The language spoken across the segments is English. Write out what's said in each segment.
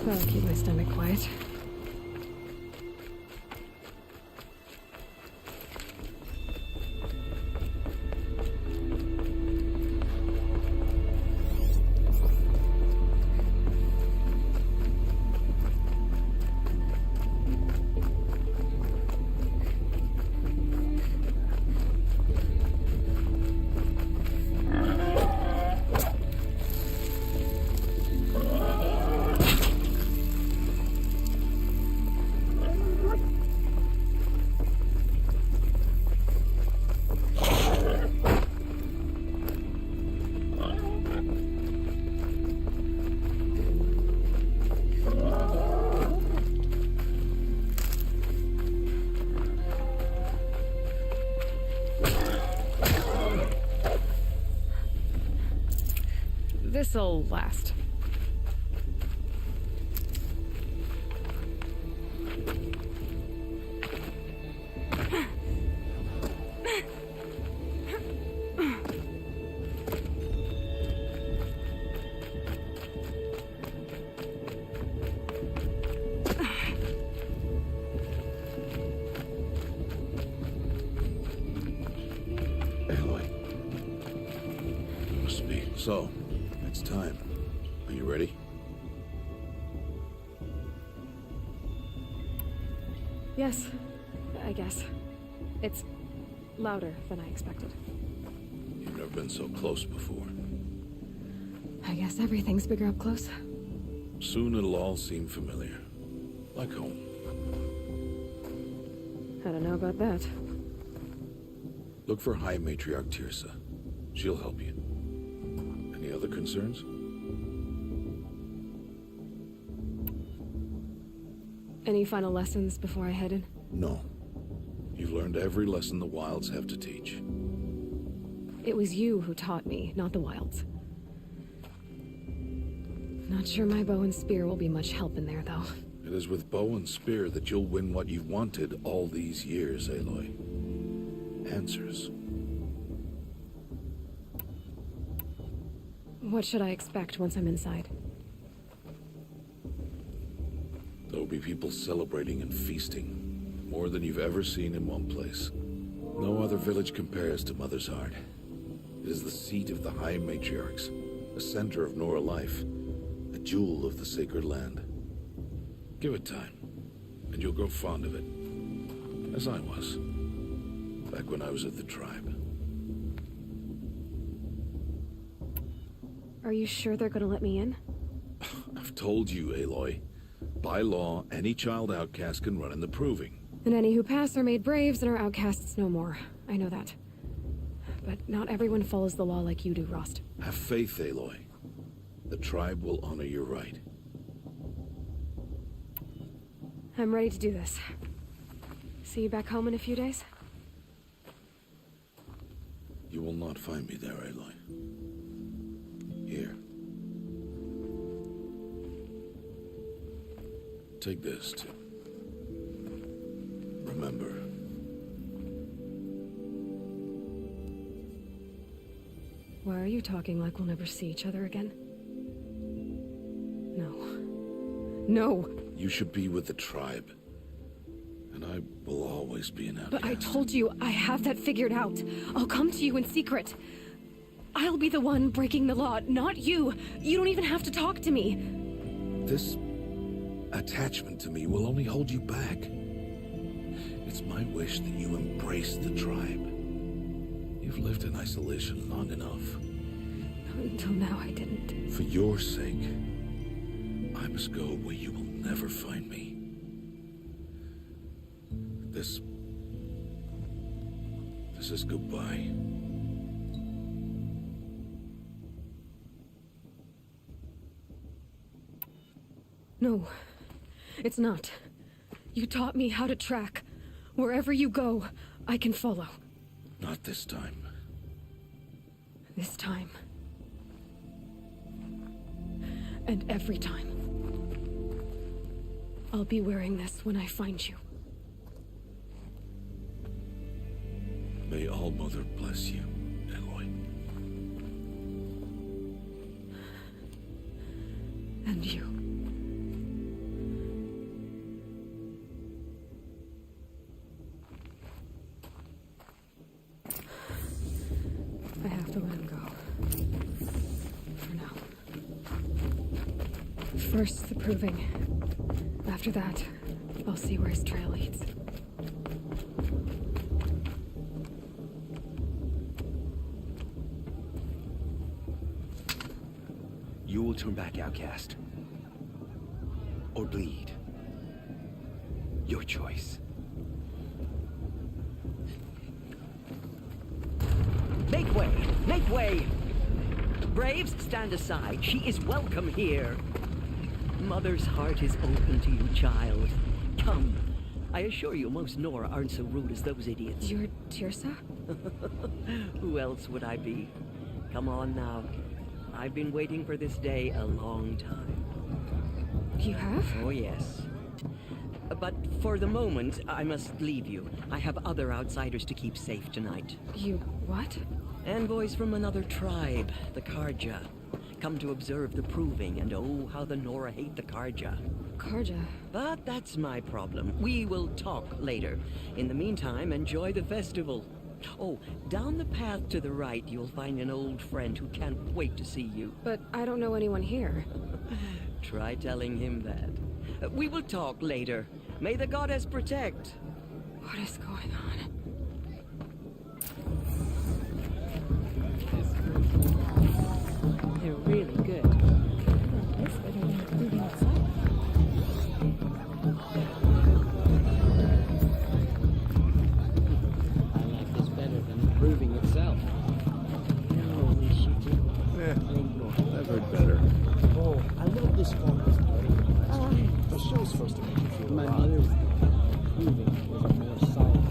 That'll keep my stomach quiet. This'll last. Aloy. Must be. So, it's time. Are you ready? Yes, I guess. It's louder than I expected. You've never been so close before. I guess everything's bigger up close. Soon it'll all seem familiar. Like home. I don't know about that. Look for High Matriarch Tirsa. She'll help you. Any other concerns? Any final lessons before I head in? No. You've learned every lesson the Wilds have to teach. It was you who taught me, not the Wilds. Not sure my bow and spear will be much help in there, though. It is with bow and spear that you'll win what you've wanted all these years, Aloy. Answers. What should I expect once I'm inside? There'll be people celebrating and feasting. More than you've ever seen in one place. No other village compares to Mother's Heart. It is the seat of the High Matriarchs, a center of Nora life, a jewel of the sacred land. Give it time, and you'll grow fond of it. As I was, back when I was at the tribe. Are you sure they're gonna let me in? I've told you, Aloy. By law, any child outcast can run in the proving. And any who pass are made braves and are outcasts no more. I know that. But not everyone follows the law like you do, Rost. Have faith, Aloy. The tribe will honor your right. I'm ready to do this. See you back home in a few days? You will not find me there, Aloy. Here. Take this, too. Remember. Why are you talking like we'll never see each other again? No. No! You should be with the tribe. And I will always be an outcast. But I told you, I have that figured out. I'll come to you in secret. I'll be the one breaking the law, not you. You don't even have to talk to me. This attachment to me will only hold you back. It's my wish that you embrace the tribe. You've lived in isolation long enough. Until now, I didn't. For your sake, I must go where you will never find me. This is goodbye. No, it's not. You taught me how to track. Wherever you go, I can follow. Not this time. This time. And every time. I'll be wearing this when I find you. May All Mother bless you, Aloy. found you. I have to let him go. For now. First, the proving. After that, I'll see where his trail leads. You will turn back, outcast. Or bleed. Your choice. Make way! Make way! Braves, stand aside. She is welcome here. Mother's heart is open to you, child. Come. I assure you, most Nora aren't so rude as those idiots. You're Tirsa? Who else would I be? Come on now. I've been waiting for this day a long time. You have? Oh, yes. But for the moment, I must leave you. I have other outsiders to keep safe tonight. You what? Envoys from another tribe, the Karja. Come to observe the proving, and oh, how the Nora hate the Karja. Karja? But that's my problem. We will talk later. In the meantime, enjoy the festival. Oh, down the path to the right, you'll find an old friend who can't wait to see you. But I don't know anyone here. Try telling him that. We will talk later. May the goddess protect. What is going on? They're really good. Proving itself. I've heard better. Oh, I love this forest. The show's supposed to make you feel my mother's proving was a more solid.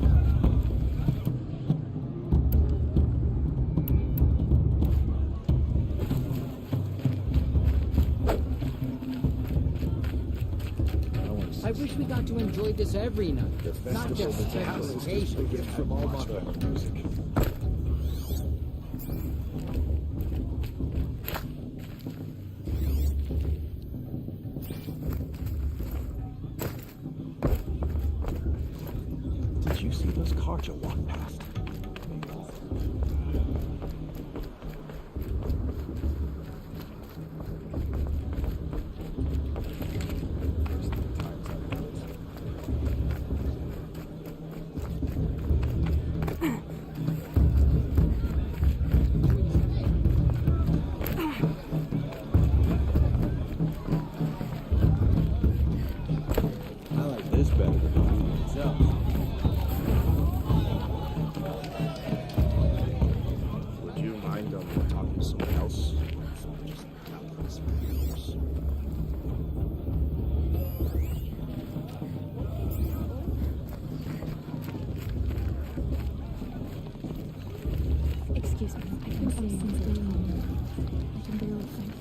I wish we got to enjoy this every night, not just special occasions. From all my music. Did you see those Karja walk past? I like this better than the movie itself. Would you mind talking to someone else? Excuse me. I can see I can barely think.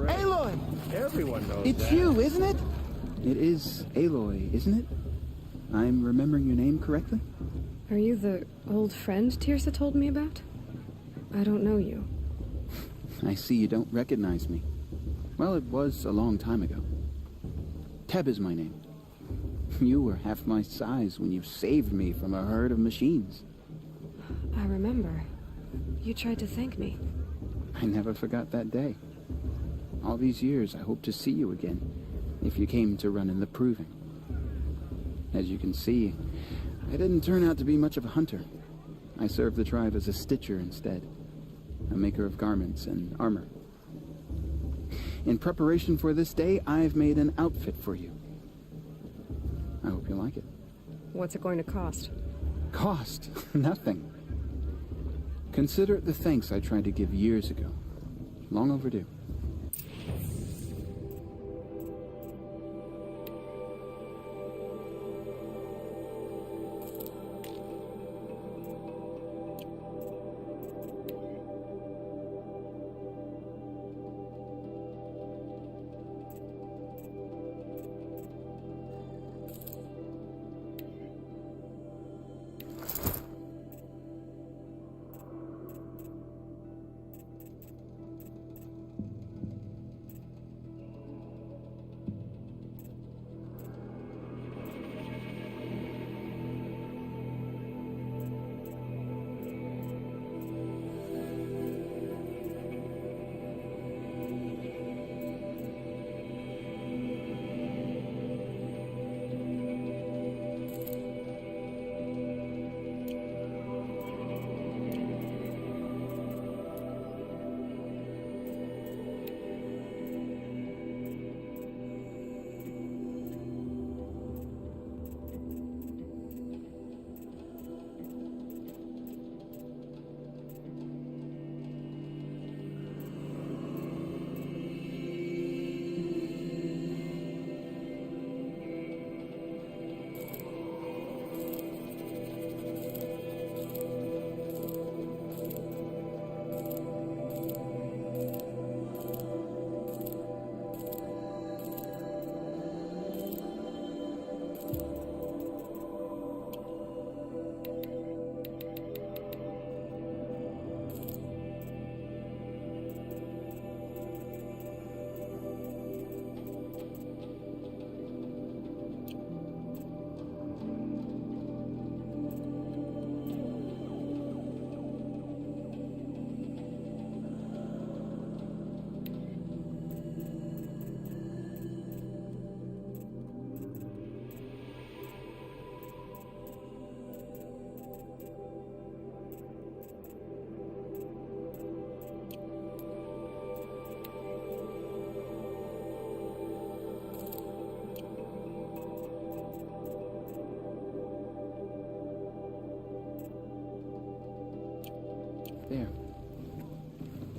Aloy! Everyone knows It's you, isn't it? It is Aloy, isn't it? I'm remembering your name correctly? Are you the old friend Tirsa told me about? I don't know you. I see you don't recognize me. Well, it was a long time ago. Teb is my name. You were half my size when you saved me from a herd of machines. I remember. You tried to thank me. I never forgot that day. All these years, I hope to see you again, if you came to run in the proving. As you can see, I didn't turn out to be much of a hunter. I served the tribe as a stitcher instead, a maker of garments and armor. In preparation for this day, I've made an outfit for you. I hope you like it. What's it going to cost? Cost? Nothing. Consider it the thanks I tried to give years ago. Long overdue.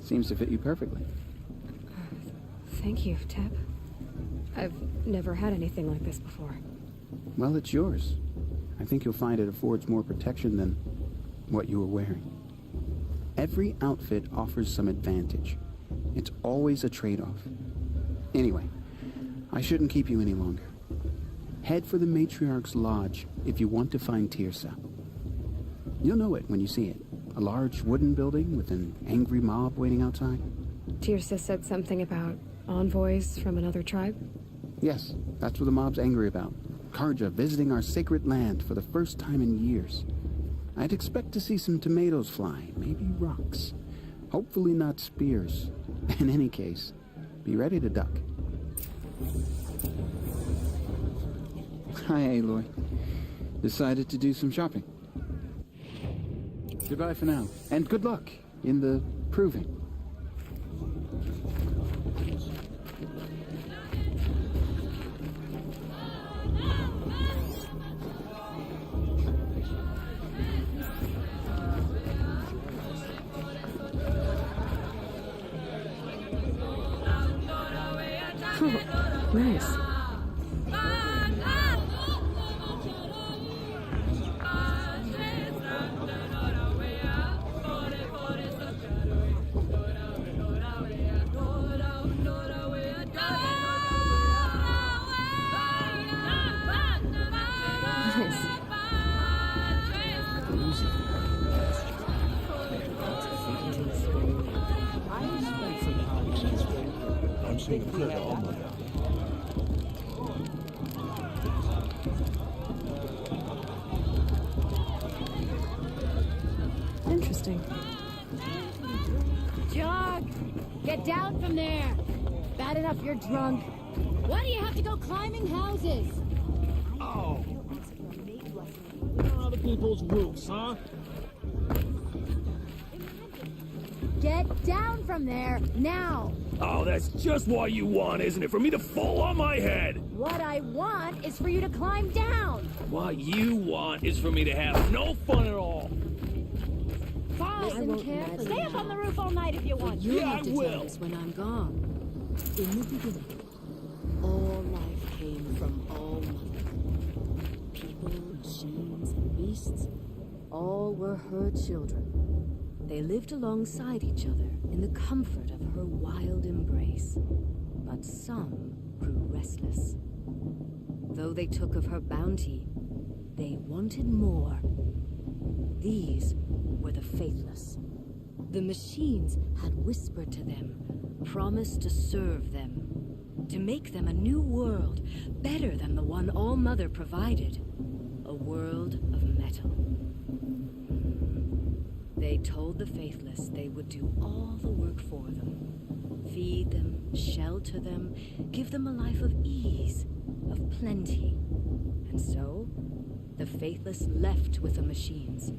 Seems to fit you perfectly. Thank you, Tep. I've never had anything like this before. Well, it's yours. I think you'll find it affords more protection than what you were wearing. Every outfit offers some advantage. It's always a trade-off. Anyway, I shouldn't keep you any longer. Head for the Matriarch's Lodge if you want to find Tirsa. You'll know it when you see it. A large wooden building with an angry mob waiting outside. Tirsa said something about envoys from another tribe? Yes, that's what the mob's angry about. Karja visiting our sacred land for the first time in years. I'd expect to see some tomatoes fly, maybe rocks. Hopefully not spears. In any case, be ready to duck. Hi, Aloy. Decided to do some shopping. Goodbye for now, and good luck in the proving. Oh, nice. Interesting. Jog! Get down from there! Bad enough you're drunk. Why do you have to go climbing houses? Oh! Other people's roofs, huh? Get down from there, now! Oh, that's just what you want, isn't it? For me to fall on my head! What I want is for you to climb down! What you want is for me to have no fun at all! Listen carefully. Stay up on the roof all night if you want. You have to tell us when I'm gone. In the beginning, all life came from all mother. People, machines, and beasts, all were her children. They lived alongside each other in the comfort of her wild embrace. But some grew restless. Though they took of her bounty, they wanted more. These were the faithless. The machines had whispered to them, promised to serve them, to make them a new world, better than the one All-Mother provided. A world of metal. They told the faithless they would do all the work for them. Feed them, shelter them, give them a life of ease, of plenty. And so, the faithless left with the machines.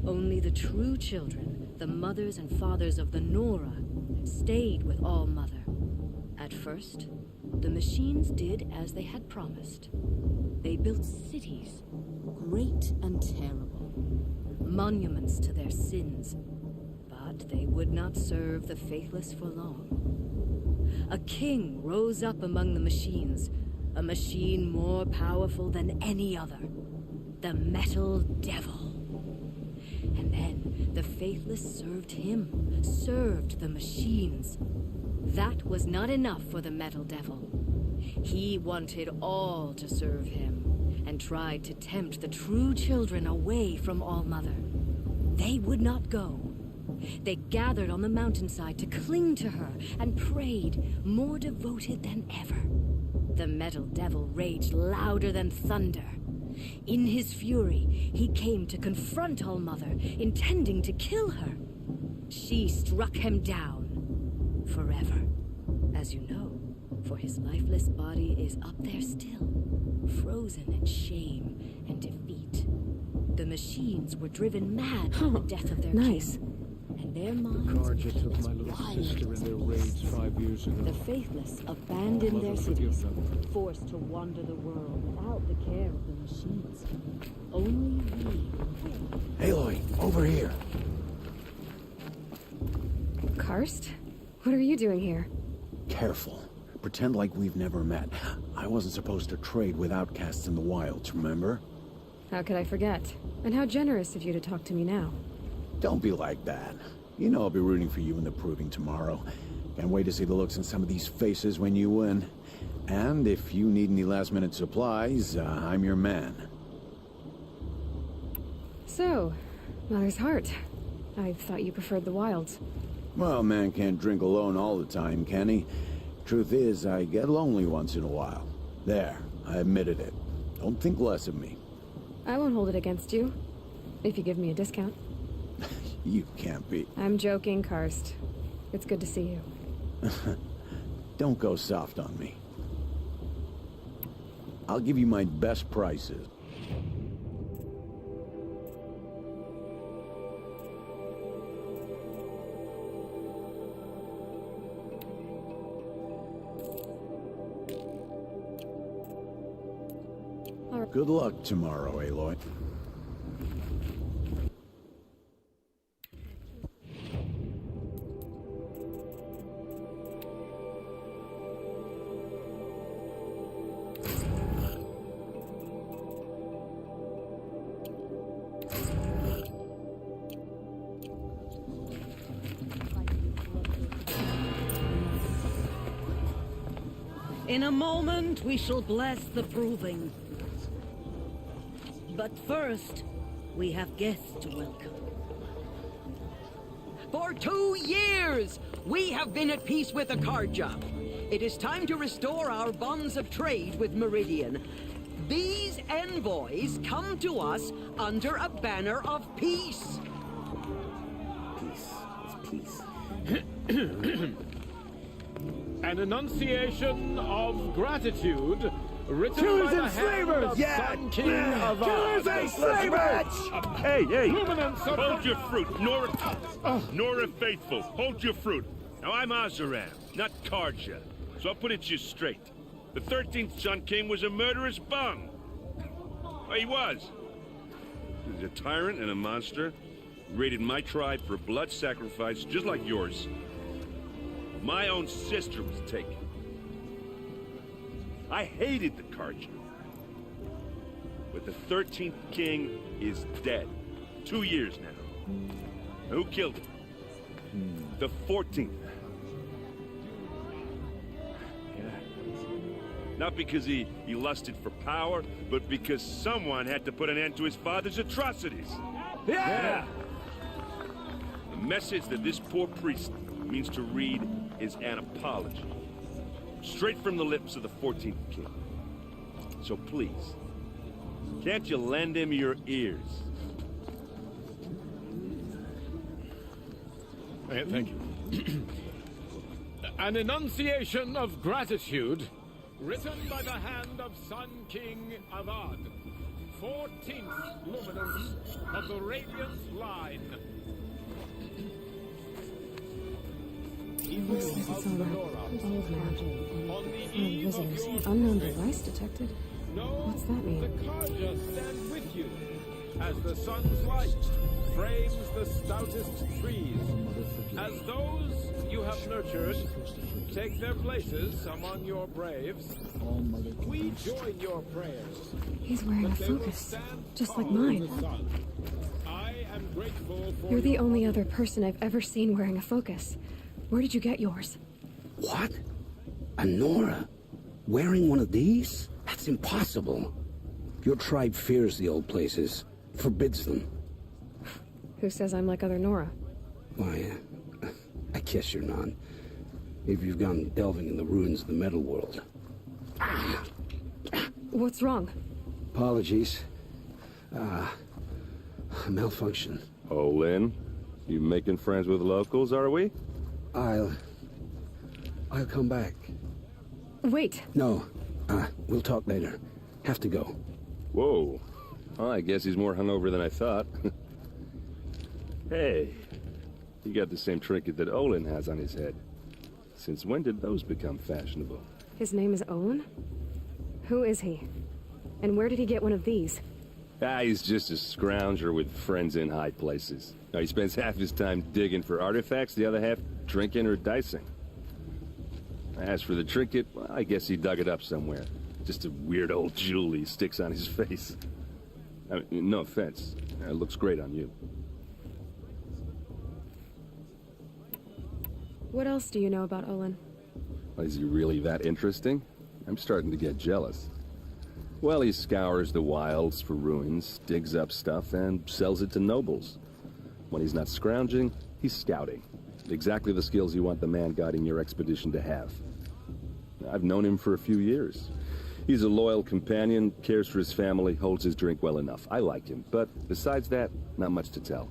Only the true children, the mothers and fathers of the Nora, stayed with All-Mother. At first, the machines did as they had promised. They built cities, great and terrible, monuments to their sins, but they would not serve the faithless for long. A king rose up among the machines, a machine more powerful than any other, the Metal Devil. And then the faithless served him, served the machines. That was not enough for the Metal Devil. He wanted all to serve him, and tried to tempt the true children away from All-Mother. They would not go. They gathered on the mountainside to cling to her and prayed, more devoted than ever. The Metal Devil raged louder than thunder. In his fury, he came to confront All-Mother, intending to kill her. She struck him down. Forever. As you know, for his lifeless body is up there still, frozen in shame and defeat. The machines were driven mad by the death of their nice. king. And their minds Karja took became my little wild sister in as their beasts. raids 5 years ago. The faithless abandoned their Mother, forgive cities, them. forced to wander the world without the care of the machines. Only we. Aloy, over here. Karst? What are you doing here? Careful. Pretend like we've never met. I wasn't supposed to trade with outcasts in the wilds, remember? How could I forget? And how generous of you to talk to me now. Don't be like that. You know I'll be rooting for you in the proving tomorrow. Can't wait to see the looks on some of these faces when you win. And if you need any last-minute supplies, I'm your man. So, Mother's Heart. I thought you preferred the wilds. Well, man can't drink alone all the time, can he? Truth is, I get lonely once in a while. There, I admitted it. Don't think less of me. I won't hold it against you. If you give me a discount. You can't be. I'm joking, Karst. It's good to see you. Don't go soft on me. I'll give you my best prices. Good luck tomorrow, Aloy. In a moment, we shall bless the proving. But first, we have guests to welcome. For 2 years, we have been at peace with the Carja. It is time to restore our bonds of trade with Meridian. These envoys come to us under a banner of peace. Peace. It's peace. An enunciation of gratitude written Killers by the and hand slavers! of Yeah! Sun King of Killers and slavers! Hey! Luminance of Hold your fruit, Nora Faithful. Hold your fruit. Now, I'm Azaram, not Karja. So I'll put it to you straight. The 13th Sun King was a murderous bum. Well, he was. He was a tyrant and a monster. Raided my tribe for blood sacrifice, just like yours. My own sister was taken. I hated the Karja. But the 13th king is dead. 2 years now. Who killed him? The 14th. Yeah. Not because he lusted for power, but because someone had to put an end to his father's atrocities. Yeah! The message that this poor priest means to read is an apology. Straight from the lips of the 14th king. So please, can't you lend him your ears? Thank you. An enunciation of gratitude written by the hand of Sun King Avad, 14th luminance of the Radiant Line. Looks like it's all that old man. One of the visitors. Unknown device detected. What's that mean? The Karja stand with you as the sun's light frames the stoutest trees. As those you have nurtured take their places among your braves, we join your prayers. He's wearing a focus, just like mine. I am grateful for You're the only other person I've ever seen wearing a focus. Where did you get yours? What? A Nora? Wearing one of these? That's impossible. Your tribe fears the old places, forbids them. Who says I'm like other Nora? Why, I guess you're none. Maybe you've gone delving in the ruins of the metal world. What's wrong? Apologies. Malfunction. Oh, Lynn, you making friends with locals, are we? I'll come back. Wait. No, we'll talk later. Have to go. Whoa. Well, I guess he's more hungover than I thought. Hey, you got the same trinket that Olin has on his head. Since when did those become fashionable? His name is Owen? Who is he? And where did he get one of these? Ah, he's just a scrounger with friends in high places. Now, he spends half his time digging for artifacts, the other half drinking or dicing. As for the trinket, well, I guess he dug it up somewhere. Just a weird old jewel he sticks on his face. I mean, no offense. It looks great on you. What else do you know about Olin? Is he really that interesting? I'm starting to get jealous. Well, he scours the wilds for ruins, digs up stuff, and sells it to nobles. When he's not scrounging, he's scouting. Exactly the skills you want the man guiding your expedition to have. I've known him for a few years. He's a loyal companion, cares for his family, holds his drink well enough. I like him, but besides that, not much to tell.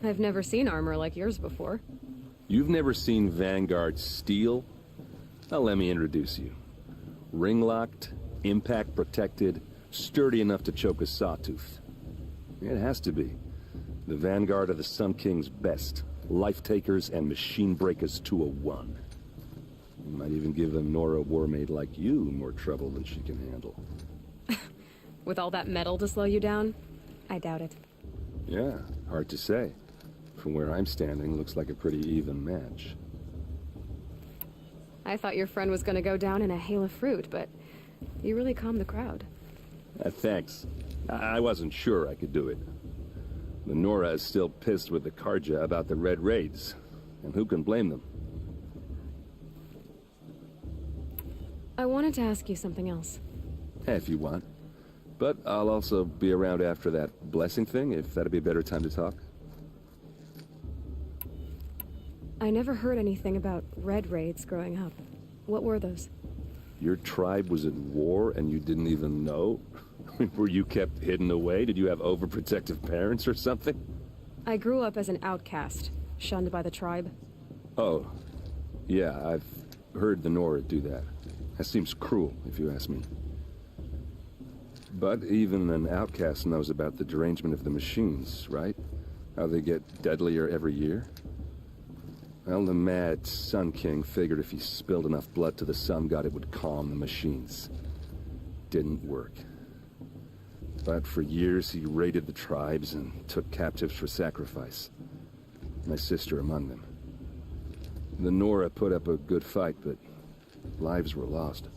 I've never seen armor like yours before. You've never seen Vanguard steel? Well, let me introduce you. Ring-locked, impact-protected, sturdy enough to choke a sawtooth. It has to be. The Vanguard are the Sun King's best. Life-takers and machine-breakers to a one. You might even give a Nora warmaid like you more trouble than she can handle. With all that metal to slow you down? I doubt it. Yeah, hard to say. From where I'm standing, looks like a pretty even match. I thought your friend was gonna go down in a hail of fruit, but you really calmed the crowd. Thanks. I wasn't sure I could do it. The Nora is still pissed with the Karja about the Red Raids, and who can blame them? I wanted to ask you something else. If you want. But I'll also be around after that blessing thing, if that'd be a better time to talk. I never heard anything about Red Raids growing up. What were those? Your tribe was at war and you didn't even know? Were you kept hidden away? Did you have overprotective parents or something? I grew up as an outcast, shunned by the tribe. Oh. Yeah, I've heard the Nora do that. That seems cruel, if you ask me. But even an outcast knows about the derangement of the machines, right? How they get deadlier every year? Well, the mad Sun King figured if he spilled enough blood to the Sun God, it would calm the machines. Didn't work. But for years, he raided the tribes and took captives for sacrifice. My sister among them. The Nora put up a good fight, but lives were lost.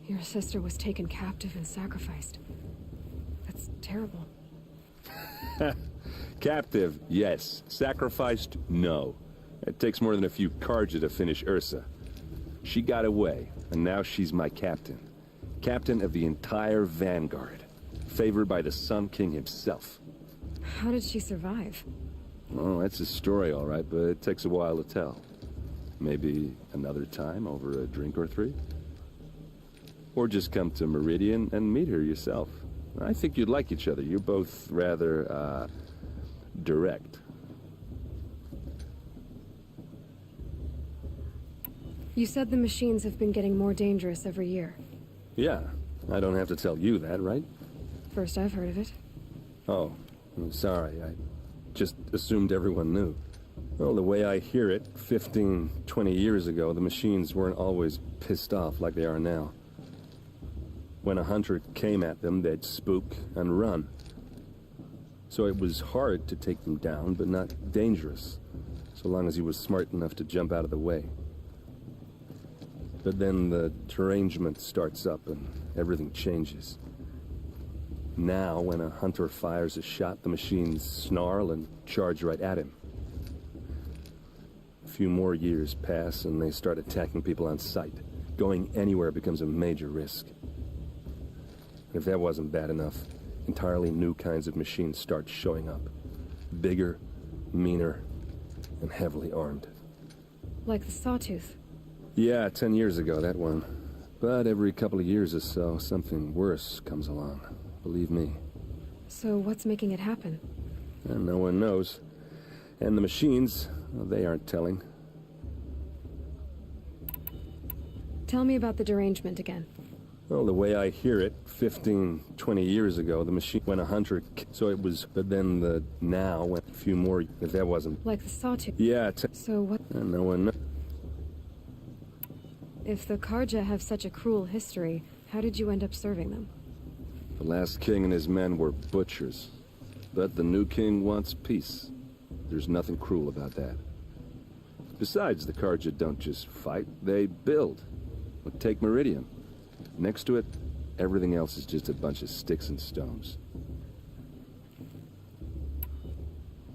Your sister was taken captive and sacrificed. That's terrible. Captive, yes. Sacrificed, no. It takes more than a few Karja to finish Ursa. She got away, and now she's my captain. Captain of the entire Vanguard. Favored by the Sun King himself. How did she survive? Oh, that's a story, all right, but it takes a while to tell. Maybe another time over a drink or three? Or just come to Meridian and meet her yourself. I think you'd like each other. You're both rather, direct. You said the machines have been getting more dangerous every year. Yeah, I don't have to tell you that, right? First I've heard of it. Oh, I'm sorry. I just assumed everyone knew. Well, the way I hear it, 15, 20 years ago, the machines weren't always pissed off like they are now. When a hunter came at them, they'd spook and run. So it was hard to take them down, but not dangerous, so long as he was smart enough to jump out of the way. But then the derangement starts up and everything changes. Now, when a hunter fires a shot, the machines snarl and charge right at him. A few more years pass and they start attacking people on sight. Going anywhere becomes a major risk. If that wasn't bad enough, entirely new kinds of machines start showing up. Bigger, meaner, and heavily armed. Like the Sawtooth. Yeah, 10 years ago, that one. But every couple of years or so, something worse comes along. Believe me. So what's making it happen? And no one knows. And the machines, well, they aren't telling. Tell me about the derangement again. Well, the way I hear it, 15, 20 years ago, the machine, when a hunter, so it was, but then the now, went a few more, if that wasn't. Like the Sawtooth? Yeah. So what? And no one knows. If the Karja have such a cruel history, how did you end up serving them? The last king and his men were butchers. But the new king wants peace. There's nothing cruel about that. Besides, the Karja don't just fight, they build. Look, take Meridian. Next to it, everything else is just a bunch of sticks and stones.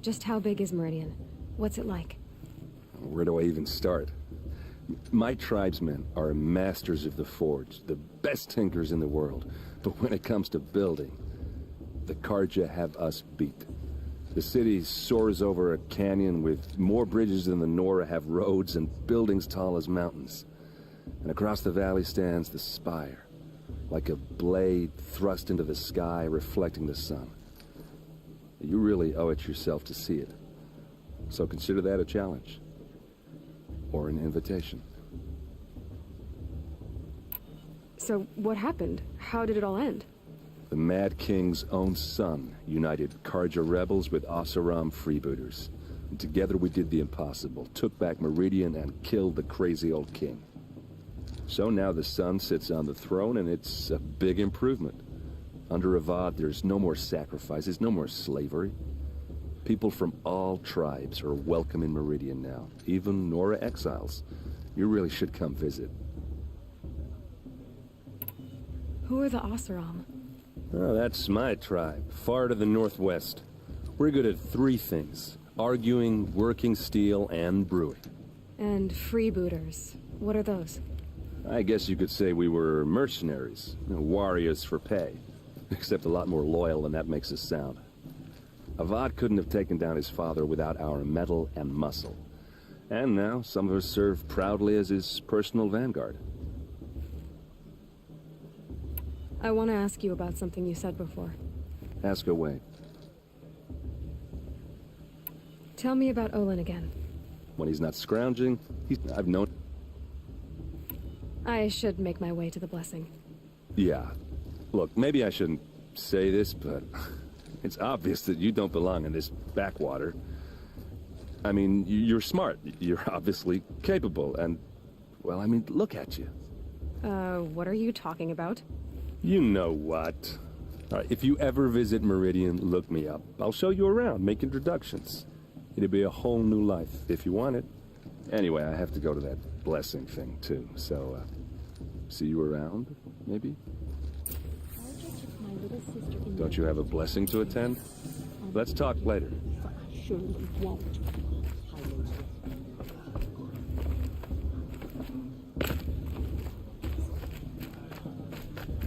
Just how big is Meridian? What's it like? Where do I even start? My tribesmen are masters of the forge, the best tinkers in the world. But when it comes to building, the Karja have us beat. The city soars over a canyon with more bridges than the Nora have roads and buildings tall as mountains. And across the valley stands the spire, like a blade thrust into the sky reflecting the sun. You really owe it yourself to see it. So consider that a challenge. Or an invitation. So, what happened? How did it all end? The Mad King's own son united Karja rebels with Oseram freebooters. And together we did the impossible, took back Meridian and killed the crazy old king. So now the son sits on the throne and it's a big improvement. Under Avad, there's no more sacrifices, no more slavery. People from all tribes are welcome in Meridian now, even Nora exiles. You really should come visit. Who are the Oseram? Oh, that's my tribe, far to the northwest. We're good at three things: arguing, working steel, and brewing. And freebooters. What are those? I guess you could say we were mercenaries, warriors for pay. Except a lot more loyal than that makes us sound. Avad couldn't have taken down his father without our metal and muscle. And now, some of us serve proudly as his personal vanguard. I want to ask you about something you said before. Ask away. Tell me about Olin again. When he's not scrounging, I've known... I should make my way to the blessing. Yeah. Look, maybe I shouldn't say this, but... it's obvious that you don't belong in this backwater. I mean, you're smart. You're obviously capable, and... well, I mean, look at you. What are you talking about? You know what. All right, if you ever visit Meridian, look me up. I'll show you around, make introductions. It'll be a whole new life, if you want it. Anyway, I have to go to that blessing thing, too, so, see you around, maybe? Don't you have a blessing to attend? Let's talk later. I surely won't.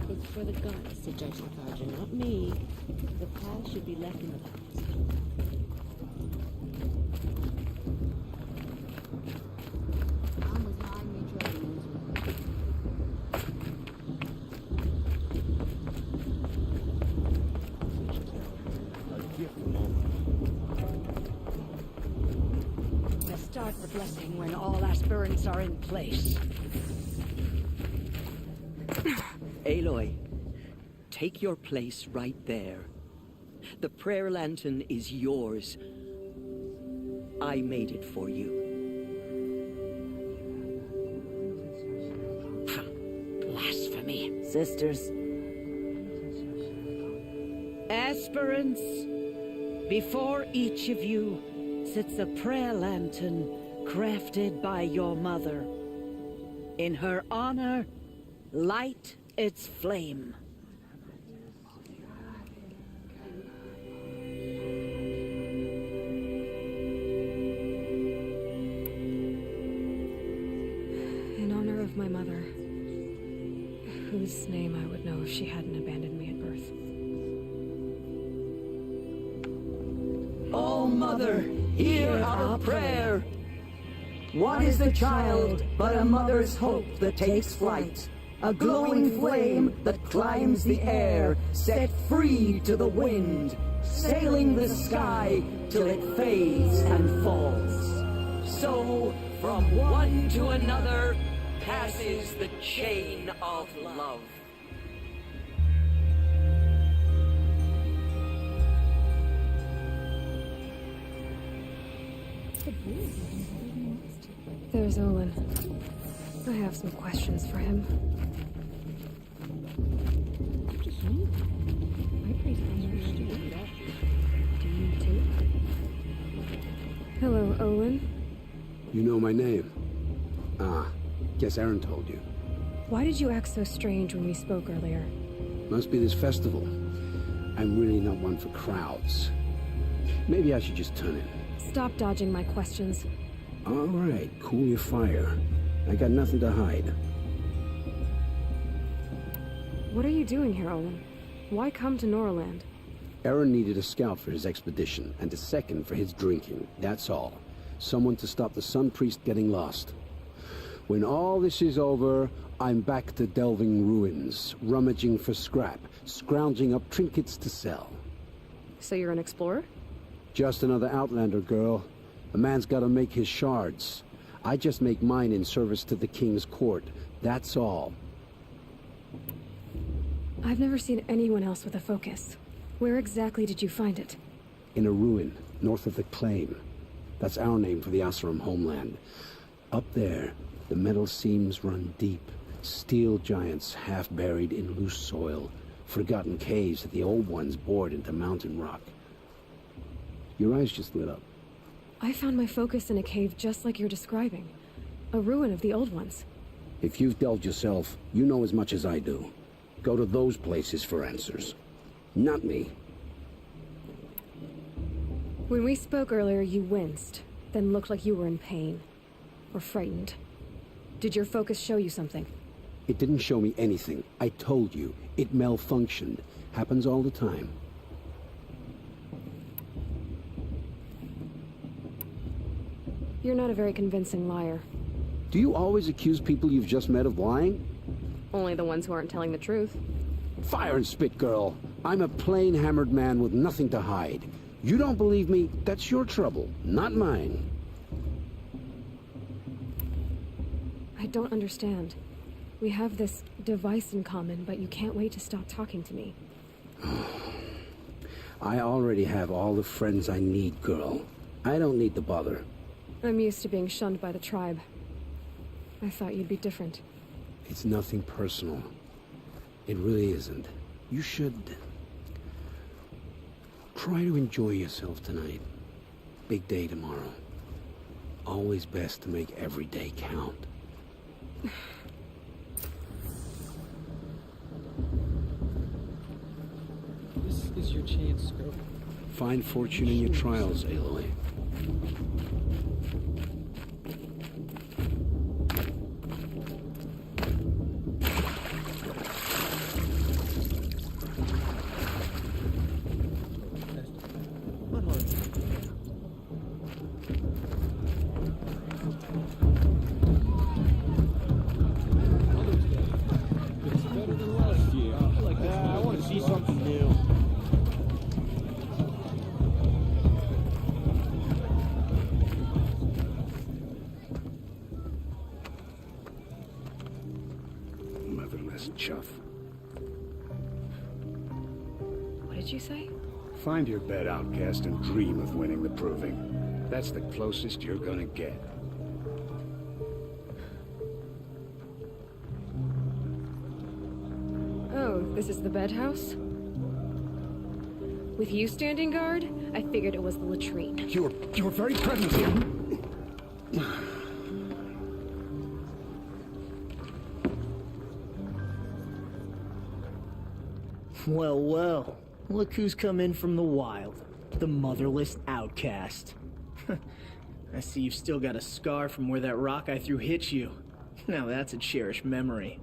It's for the gods to judge the Karja, not me. The past should be left in the past. Start the blessing when all aspirants are in place. Aloy, take your place right there. The prayer lantern is yours. I made it for you. Blasphemy. Sisters. Aspirants, before each of you sits a prayer lantern crafted by your mother. In her honor, light its flame. In honor of my mother, whose name I would know if she hadn't abandoned me at birth. O Mother, hear our prayer. What is the child but a mother's hope that takes flight? A glowing flame that climbs the air, set free to the wind, sailing the sky till it fades and falls. So, from one to another, passes the chain of love. There's Olin. I have some questions for him. Do you too? Hello, Olin. You know my name? Ah, guess Aaron told you. Why did you act so strange when we spoke earlier? Must be this festival. I'm really not one for crowds. Maybe I should just turn in. Stop dodging my questions. All right, cool your fire. I got nothing to hide. What are you doing here, Olin? Why come to Norland? Aaron needed a scout for his expedition, and a second for his drinking. That's all. Someone to stop the Sun Priest getting lost. When all this is over, I'm back to delving ruins, rummaging for scrap, scrounging up trinkets to sell. So you're an explorer? Just another Outlander, girl. A man's gotta make his shards. I just make mine in service to the King's court. That's all. I've never seen anyone else with a focus. Where exactly did you find it? In a ruin, north of the Claim. That's our name for the Oseram homeland. Up there, the metal seams run deep. Steel giants half buried in loose soil. Forgotten caves that the old ones bored into mountain rock. Your eyes just lit up. I found my focus in a cave just like you're describing. A ruin of the old ones. If you've delved yourself, you know as much as I do. Go to those places for answers. Not me. When we spoke earlier, you winced, then looked like you were in pain. Or frightened. Did your focus show you something? It didn't show me anything. I told you. It malfunctioned. Happens all the time. You're not a very convincing liar. Do you always accuse people you've just met of lying? Only the ones who aren't telling the truth. Fire and spit, girl. I'm a plain hammered man with nothing to hide. You don't believe me, that's your trouble, not mine. I don't understand. We have this device in common, but you can't wait to stop talking to me. I already have all the friends I need, girl. I don't need the bother. I'm used to being shunned by the tribe. I thought you'd be different. It's nothing personal. It really isn't. You should try to enjoy yourself tonight. Big day tomorrow. Always best to make every day count. This is your chance, girl. Find fortune in your trials, Aloy. Find your bed, outcast, and dream of winning the proving. That's the closest you're gonna get. Oh, this is the bedhouse? With you standing guard, I figured it was the latrine. You were very present here. Well, well. Look who's come in from the wild. The motherless outcast. I see you've still got a scar from where that rock I threw hit you. Now that's a cherished memory.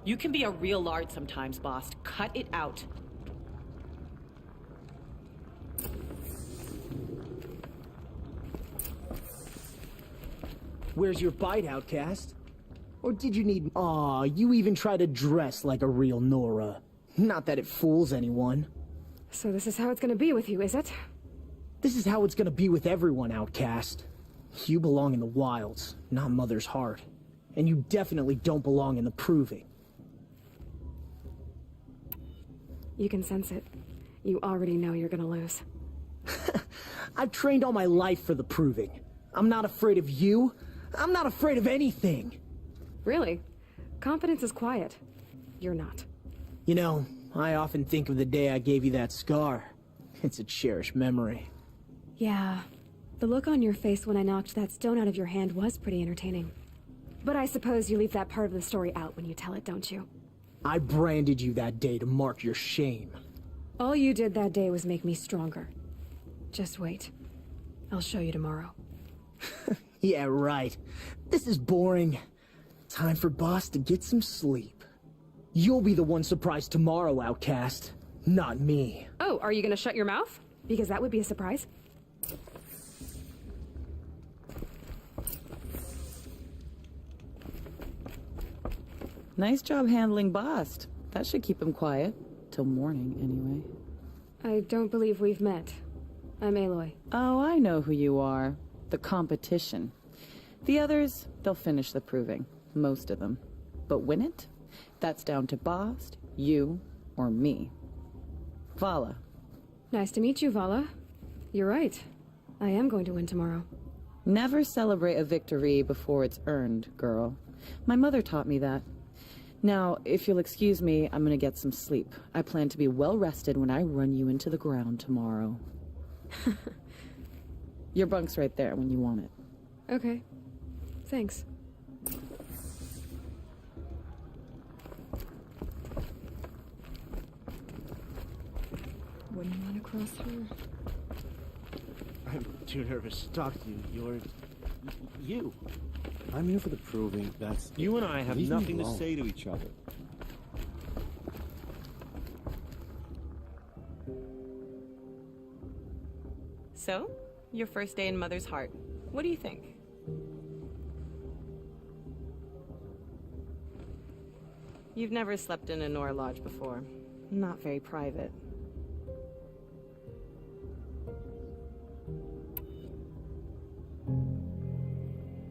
You can be a real lard sometimes, boss. Cut it out. Where's your bite, outcast? Or did you need... Aw, you even try to dress like a real Nora. Not that it fools anyone. So this is how it's gonna be with you, is it? This is how it's gonna be with everyone, outcast. You belong in the wilds, not Mother's Heart. And you definitely don't belong in the Proving. You can sense it. You already know you're gonna lose. I've trained all my life for the Proving. I'm not afraid of you. I'm not afraid of anything. Really? Confidence is quiet. You're not. You know, I often think of the day I gave you that scar. It's a cherished memory. Yeah. The look on your face when I knocked that stone out of your hand was pretty entertaining. But I suppose you leave that part of the story out when you tell it, don't you? I branded you that day to mark your shame. All you did that day was make me stronger. Just wait. I'll show you tomorrow. Yeah, right. This is boring. Time for Boss to get some sleep. You'll be the one surprised tomorrow, outcast. Not me. Oh, are you gonna shut your mouth? Because that would be a surprise. Nice job handling Bast. That should keep him quiet. Till morning, anyway. I don't believe we've met. I'm Aloy. Oh, I know who you are. The competition. The others, they'll finish the proving. Most of them. But win it? That's down to Bast, you, or me. Vala. Nice to meet you, Vala. You're right. I am going to win tomorrow. Never celebrate a victory before it's earned, girl. My mother taught me that. Now, if you'll excuse me, I'm gonna get some sleep. I plan to be well rested when I run you into the ground tomorrow. Your bunk's right there when you want it. Okay. Thanks. Wouldn't want to cross her. I'm too nervous to talk to you. You're... you. I'm here for the proving. That's... You and I have Leave me nothing to alone. say to each other. So, your first day in Mother's Heart. What do you think? You've never slept in a Nora Lodge before. Not very private.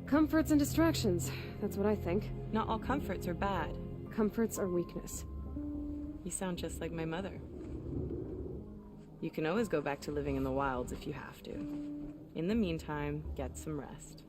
Comforts and distractions. That's what I think. Not all comforts are bad. Comforts are weakness. You sound just like my mother. You can always go back to living in the wilds if you have to. In the meantime, get some rest.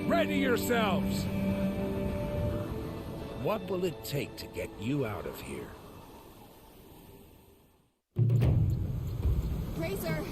Ready yourselves! What will it take to get you out of here? Razor!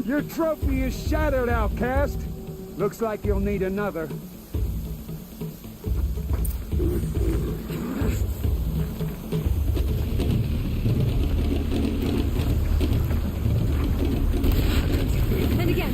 Your trophy is shattered, outcast. Looks like you'll need another. And again.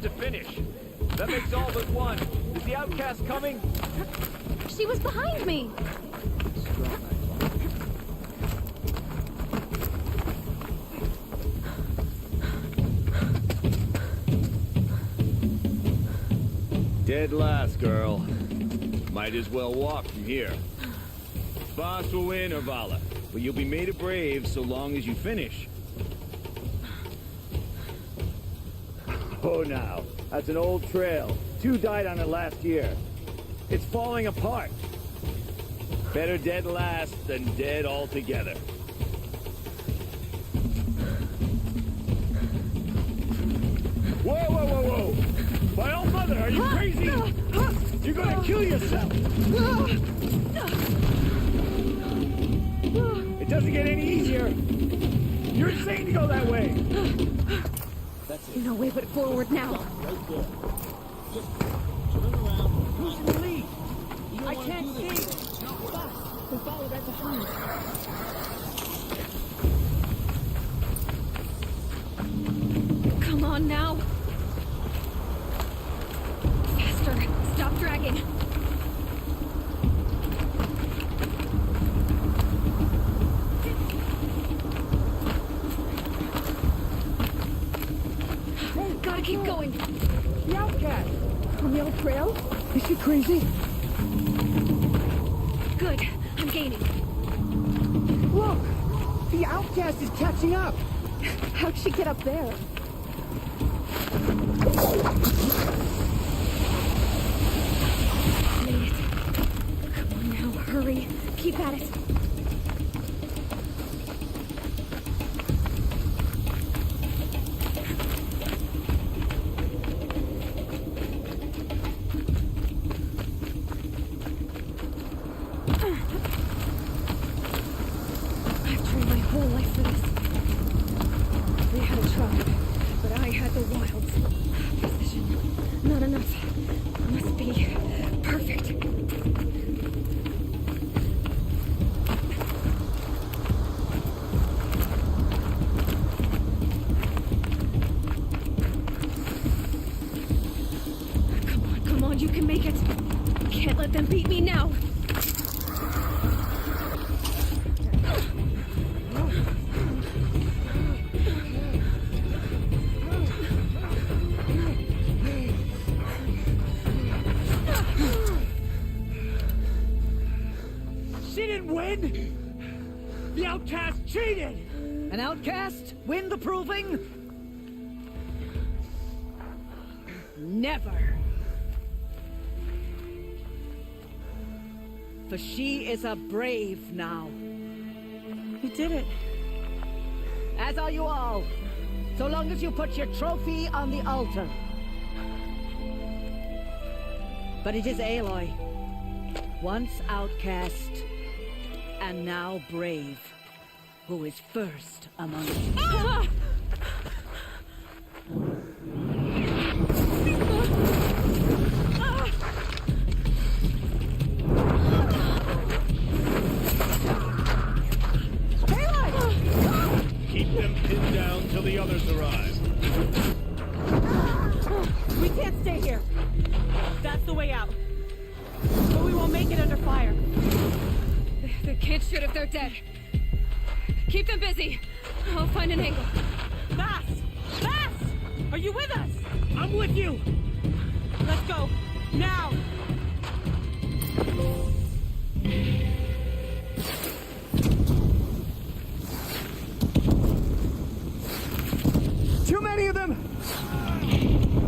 to finish. That makes all but one. Is the outcast coming? She was behind me! Dead last, girl. Might as well walk from here. Boss will win, or Vala, but you'll be made a brave so long as you finish. Oh, now. That's an old trail. 2 died on it last year. It's falling apart. Better dead last than dead altogether. Whoa, whoa, whoa, whoa! My old mother, are you crazy? You're gonna kill yourself! It doesn't get any easier! You're insane to go that way! That's it. No way but forward now. Right there. Just turn around. Who's in the lead? I can't see! No, stop! We'll follow that behind. Come on now. Faster. Stop dragging. Gotta keep going. The outcast! On the old trail? Is she crazy? Good. I'm gaining. Look! The outcast is catching up! How'd she get up there? Made it. Come on now, hurry. Keep at it. I've trained my whole life for this. They had a tribe, but I had the wilds. Precision. Not enough. Must be perfect. Come on, you can make it. Can't let them beat me now. She didn't win! The outcast cheated! An outcast win the proving? Never! For she is a brave now. You did it. As are you all. So long as you put your trophy on the altar. But it is Aloy. Once outcast, and now brave, who is first among us. Ah! Keep them pinned down till the others arrive. We can't stay here. That's the way out. But we won't make it under fire. They can't shoot if they're dead. Keep them busy. I'll find an angle. Bass! Bass! Are you with us? I'm with you! Let's go. Now! Too many of them!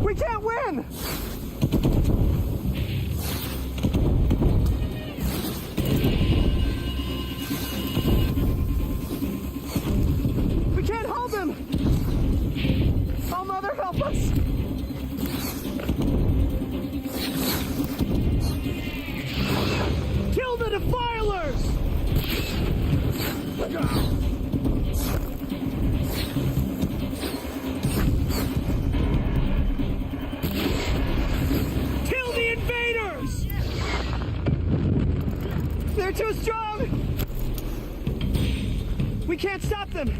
We can't win! We can't hold them! Oh, Mother, help us! Kill the defilers! Kill the invaders! They're too strong! We can't stop them!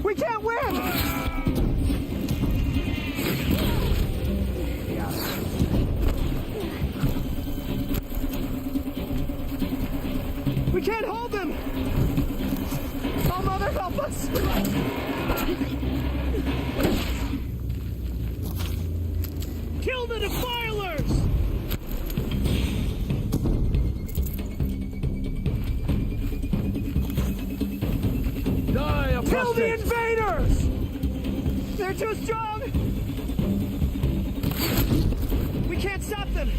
We can't win! We can't hold them! Oh, Mother, help us! Kill the defilers! Die, Kill the apostates! invaders! They're too strong! We can't stop them!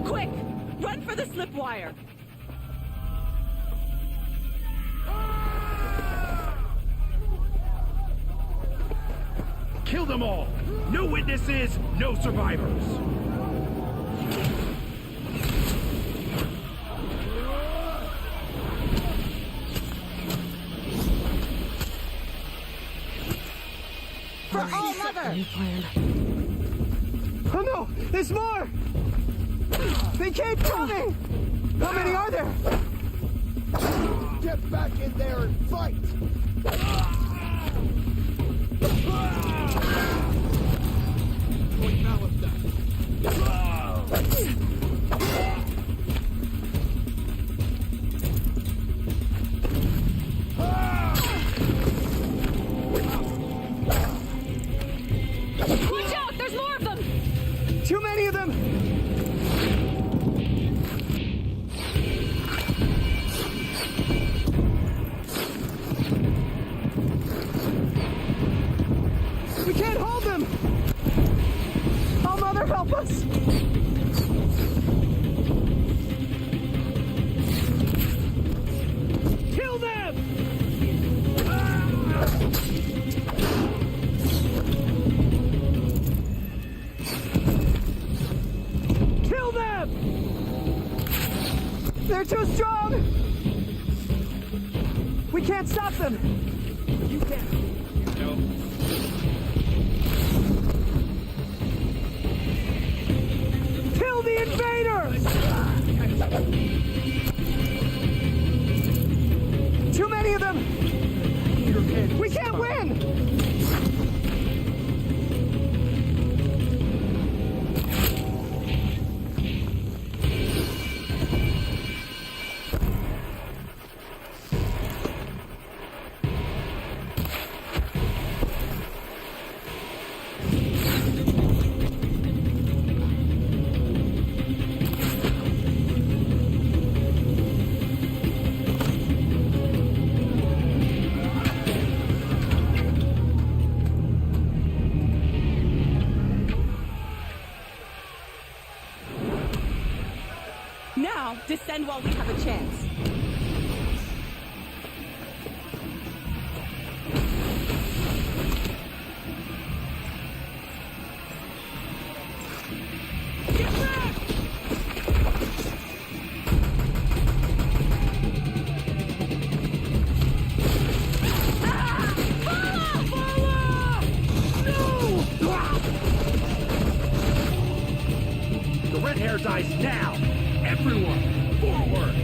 Quick! Run for the slip wire! Kill them all! No witnesses, no survivors! For All Mother! Oh no! There's more! They keep coming! How many are there? Get back in there and fight! Watch out! There's more of them! Too many of them! We can't hold them! Oh, Mother, help us! Kill them! Kill them! They're too strong! We can't stop them! You can. No. Kill the invaders! Too many of them! We can't win! Now, descend while we have a chance. The red hair dies now! Everyone, forward!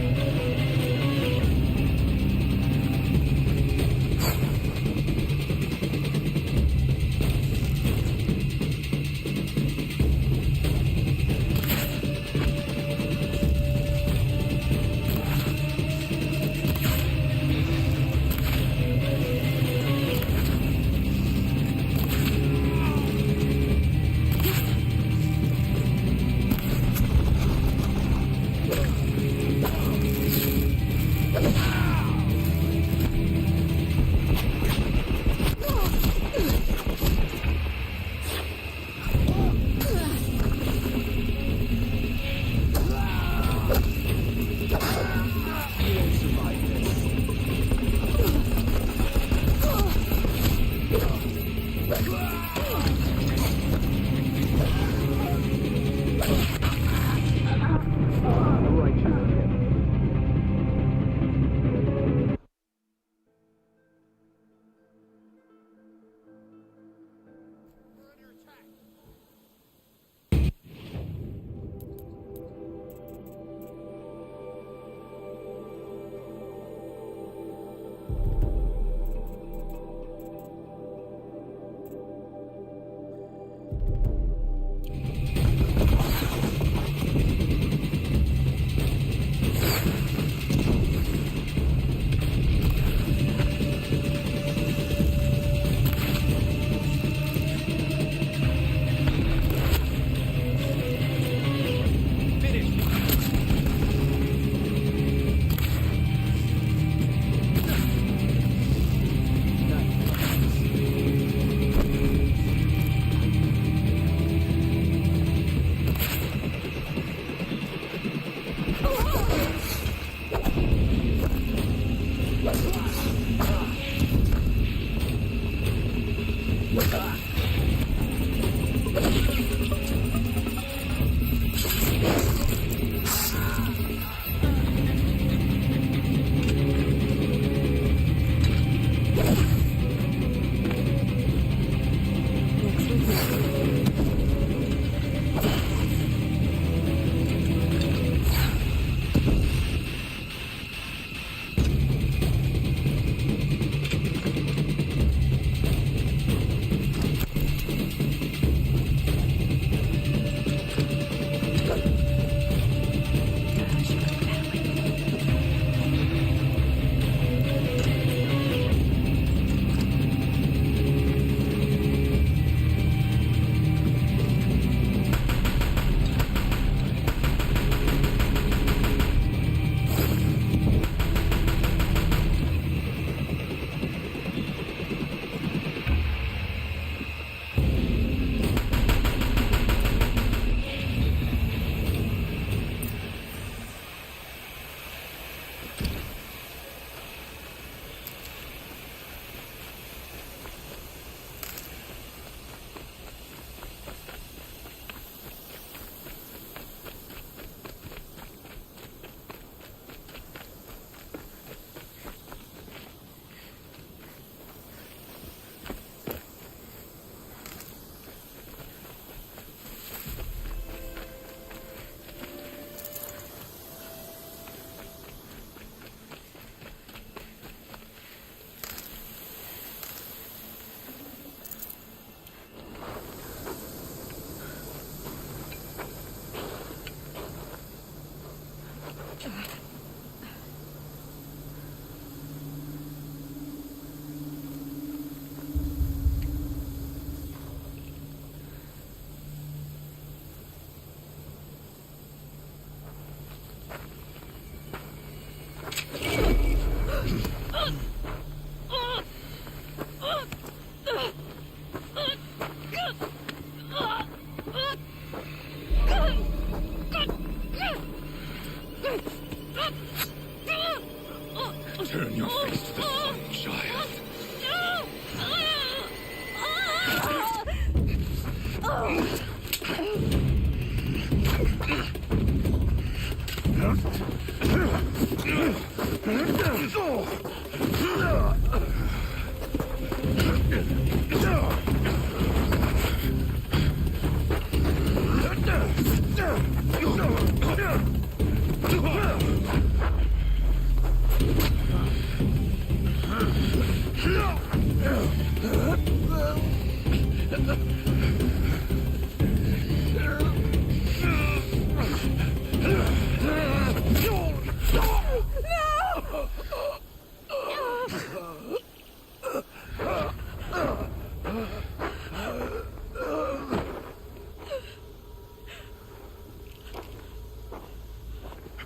Turn your face to the sun, child.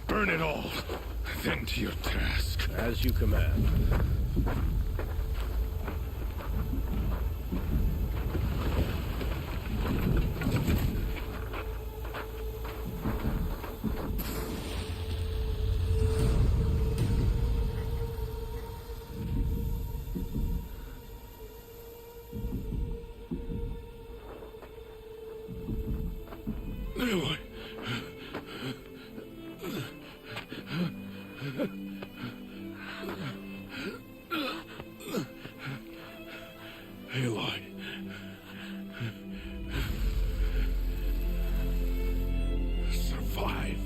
Burn it all, then to your task. As you command. Aloy. Aloy. Survive.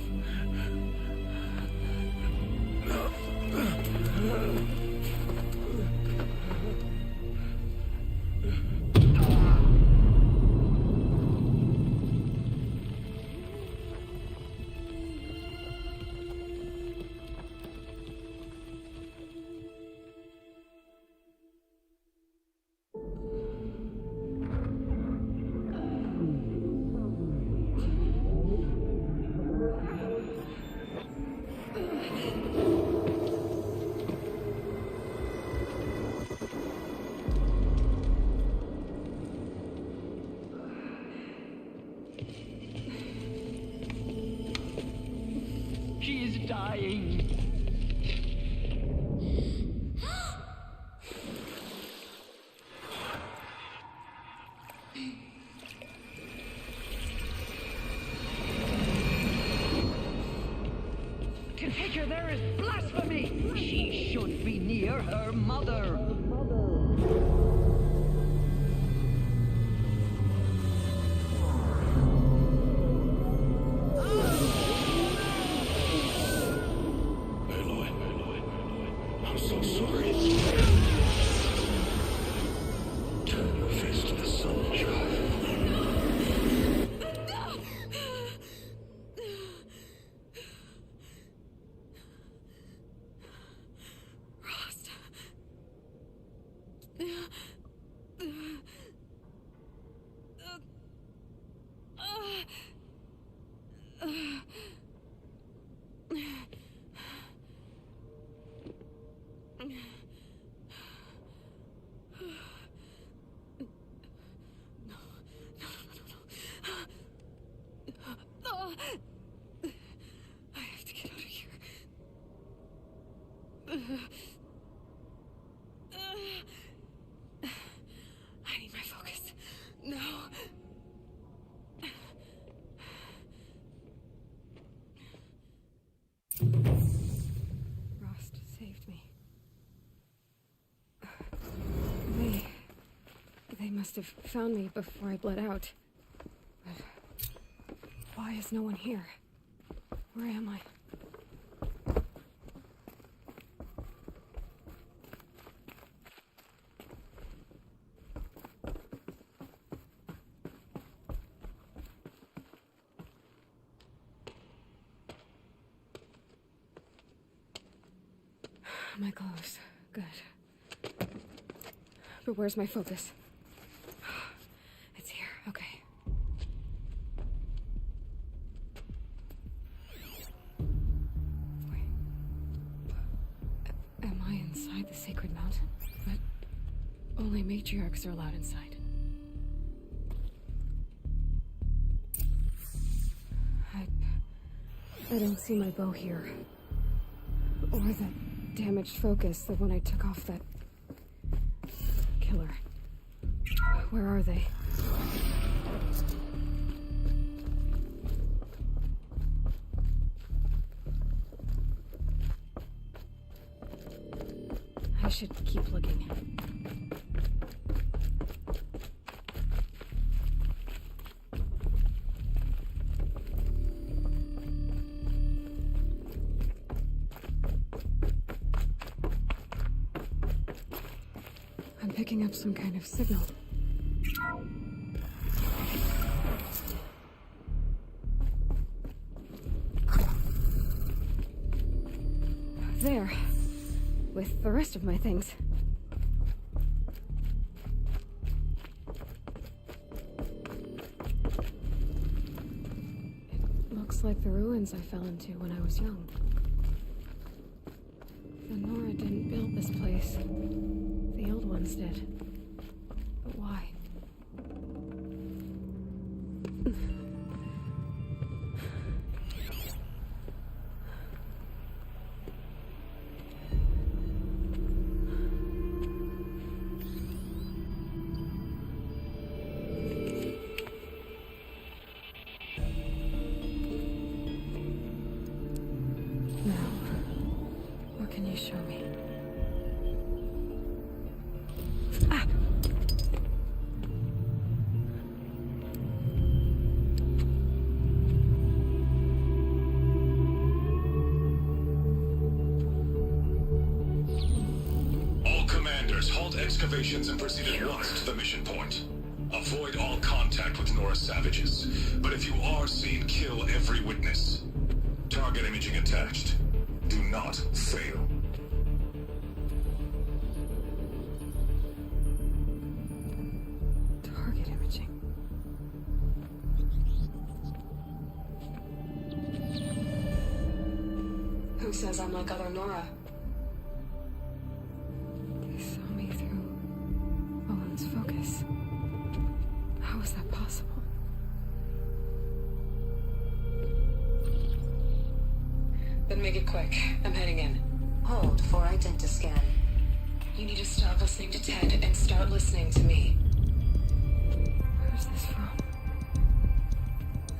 She is dying. To take her there is blasphemy. She should be near her mother. I'm so sorry. Turn your face to the sun, child. Rost. I have to get out of here. I need my focus. No. Rost saved me. They must have found me before I bled out. But why is no one here? Where am I? My clothes. Good. But where's my focus? It's here. Okay. Wait. Am I inside the sacred mountain? But only matriarchs are allowed inside. I don't see my bow here. Or that damaged focus, the one I took off that killer. Where are they? I should keep looking. I'm picking up some kind of signal. There. With the rest of my things. It looks like the ruins I fell into when I was young. The Nora didn't build this place. The old ones did. But why? Now, what can you show me? Ah! All commanders, halt excavations and proceed at once to the mission point. Avoid all contact with Nora savages. But if you are seen, kill every witness. Target imaging attached. Do not fail. Target imaging. Who says I'm like other Nora? They saw me through Owen's focus. How is that possible? Then make it quick. I'm heading in. Hold for identiscan. You need to stop listening to Ted and start listening to me. Where's this from?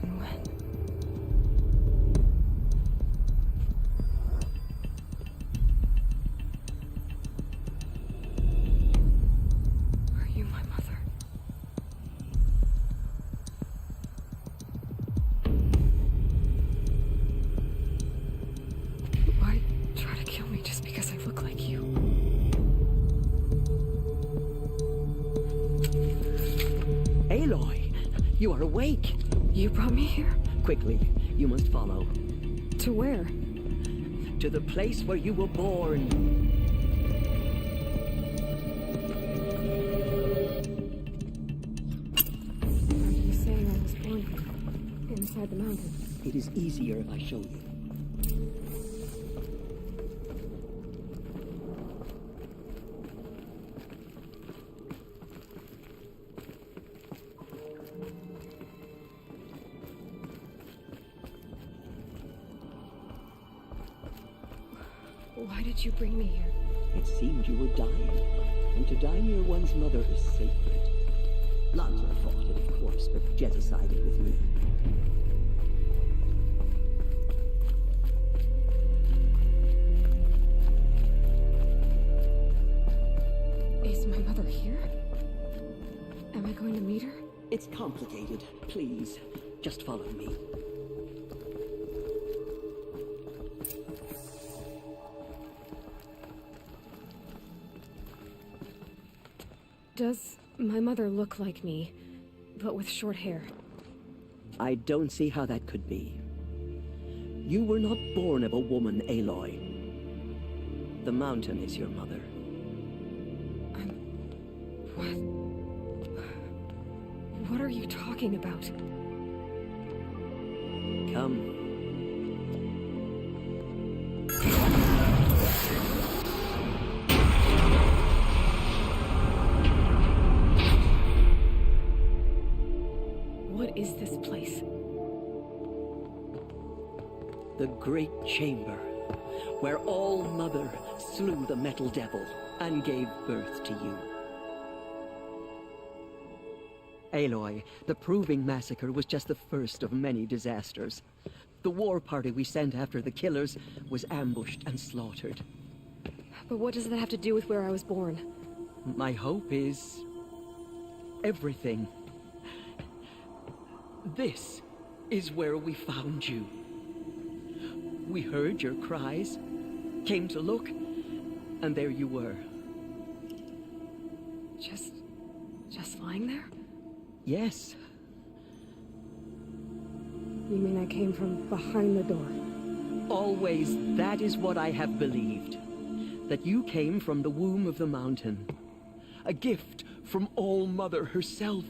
And when? Are you my mother? Why try to kill me just because I look like you? Aloy, you are awake. You brought me here? Quickly, you must follow. To where? To the place where you were born. Are you saying I was born inside the mountain? It is easier if I show you. Why did you bring me here? It seemed you were dying, and to die near one's mother is sacred. Lanza fought it, of course, but Jezza sided with me. Is my mother here? Am I going to meet her? It's complicated. Please, just follow me. Does my mother look like me, but with short hair? I don't see how that could be. You were not born of a woman, Aloy. The mountain is your mother. What are you talking about? Come. What is this place? The great chamber, where All-Mother slew the Metal Devil and gave birth to you. Aloy, the Proving Massacre was just the first of many disasters. The war party we sent after the killers was ambushed and slaughtered. But what does that have to do with where I was born? My hope is... everything. This is where we found you. We heard your cries, came to look, and there you were. Just lying there? Yes. You mean I came from behind the door? Always, that is what I have believed. That you came from the womb of the mountain. A gift from All-Mother herself.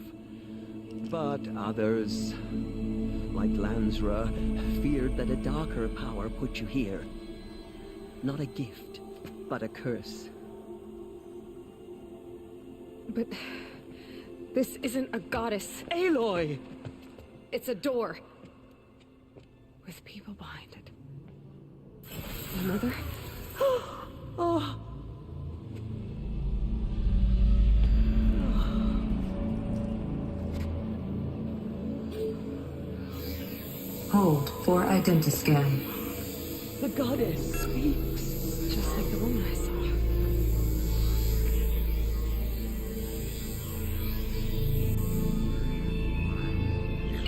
But others, like Lansra, feared that a darker power put you here. Not a gift, but a curse. But... this isn't a goddess. Aloy! It's a door. With people behind it. My mother? Oh! Hold for identiscan. The goddess speaks. Just like the woman I saw.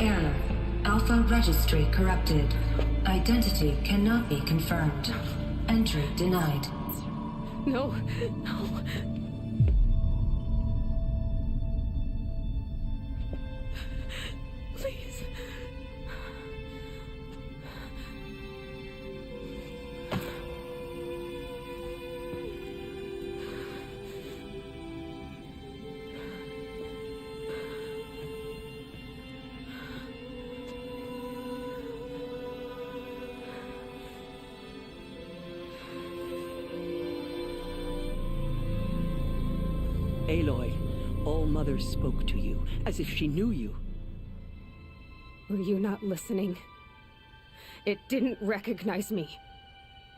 Error. Alpha registry corrupted. Identity cannot be confirmed. Entry denied. No, no. Please. Aloy, All-Mother spoke to you, as if she knew you. Were you not listening? It didn't recognize me.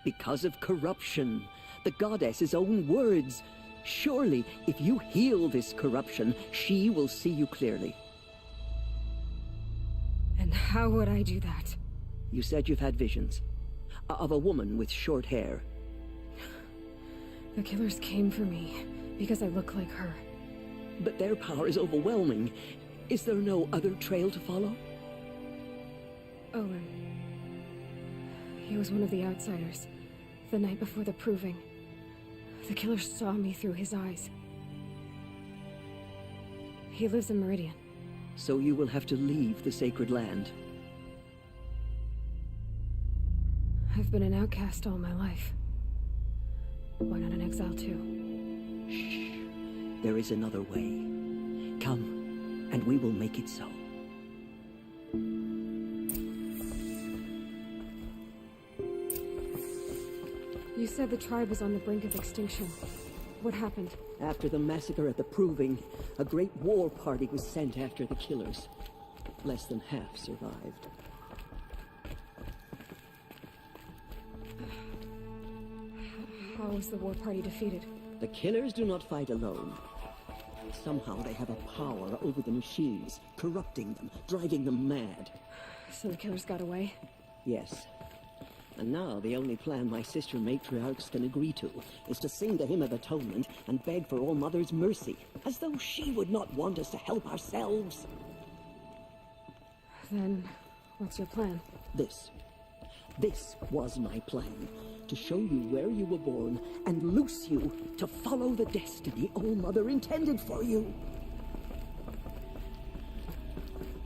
Because of corruption. The goddess's own words. Surely, if you heal this corruption, she will see you clearly. And how would I do that? You said you've had visions. Of a woman with short hair. The killers came for me, because I look like her. But their power is overwhelming. Is there no other trail to follow? Owen. He was one of the outsiders. The night before the Proving. The killers saw me through his eyes. He lives in Meridian. So you will have to leave the sacred land. I've been an outcast all my life. Why not an exile too? Shh. There is another way. Come, and we will make it so. You said the tribe was on the brink of extinction. What happened? After the massacre at the Proving, a great war party was sent after the killers. Less than half survived. How was the war party defeated? The killers do not fight alone. Somehow they have a power over the machines, corrupting them, driving them mad. So the killers got away? Yes. And now the only plan my sister matriarchs can agree to is to sing the Hymn of Atonement and beg for All-Mother's mercy, as though she would not want us to help ourselves. Then, what's your plan? This was my plan. To show you where you were born and loose you to follow the destiny All-Mother intended for you.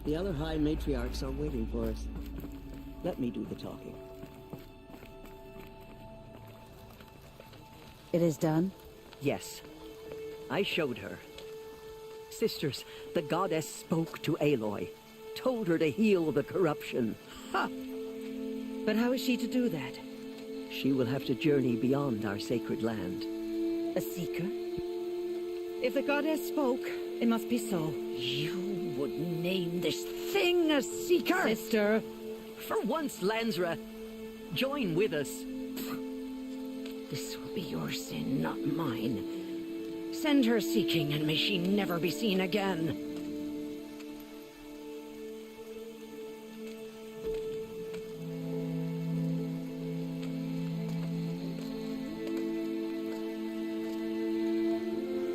The other High Matriarchs are waiting for us. Let me do the talking. It is done? Yes. I showed her. Sisters, the goddess spoke to Aloy. Told her to heal the corruption. Ha! But how is she to do that? She will have to journey beyond our sacred land. A seeker? If the goddess spoke, it must be so. You would name this thing a seeker? Sister! For once, Lansra, join with us. This will be your sin, not mine. Send her seeking, and may she never be seen again.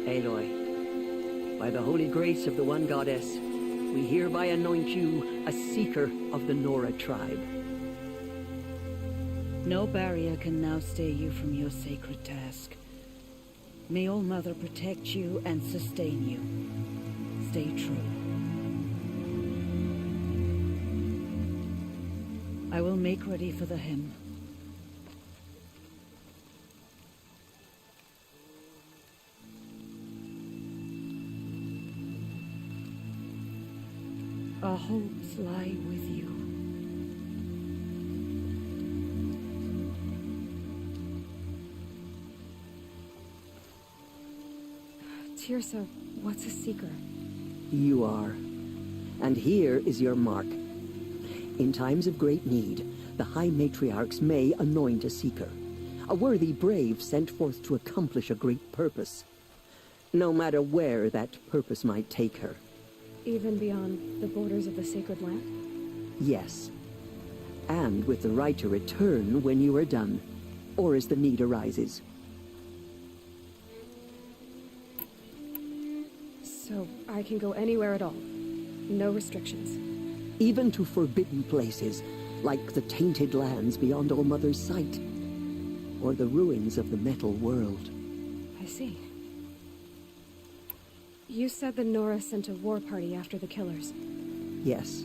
Aloy, by the holy grace of the one goddess, we hereby anoint you a seeker of the Nora tribe. No barrier can now stay you from your sacred task. May All Mother protect you and sustain you. Stay true. I will make ready for the hymn. Our hopes lie with you. Tirsa, what's a seeker? You are. And here is your mark. In times of great need, the High Matriarchs may anoint a seeker. A worthy brave sent forth to accomplish a great purpose. No matter where that purpose might take her. Even beyond the borders of the sacred land? Yes. And with the right to return when you are done, or as the need arises. So I can go anywhere at all? No restrictions? Even to forbidden places, like the tainted lands beyond All Mother's sight. Or the ruins of the metal world. I see. You said the Nora sent a war party after the killers. Yes.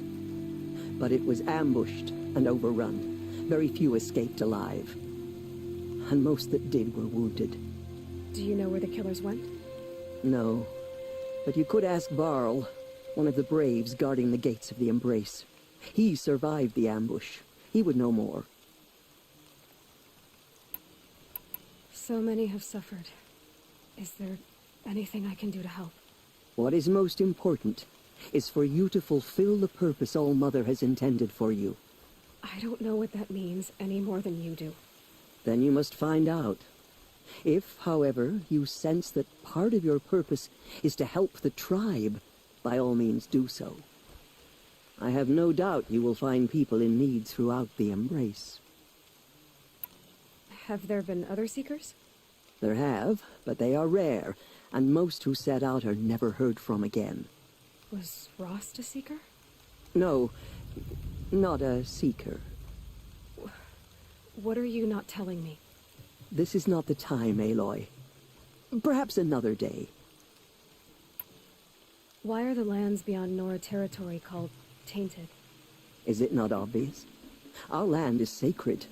But it was ambushed and overrun. Very few escaped alive. And most that did were wounded. Do you know where the killers went? No. But you could ask Barl, one of the braves guarding the gates of the Embrace. He survived the ambush. He would know more. So many have suffered. Is there anything I can do to help? What is most important is for you to fulfill the purpose All Mother has intended for you. I don't know what that means any more than you do. Then you must find out. If, however, you sense that part of your purpose is to help the tribe, by all means do so. I have no doubt you will find people in need throughout the Embrace. Have there been other seekers? There have, but they are rare, and most who set out are never heard from again. Was Rost a seeker? No, not a seeker. What are you not telling me? This is not the time, Aloy. Perhaps another day. Why are the lands beyond Nora territory called tainted? Is it not obvious? Our land is sacred.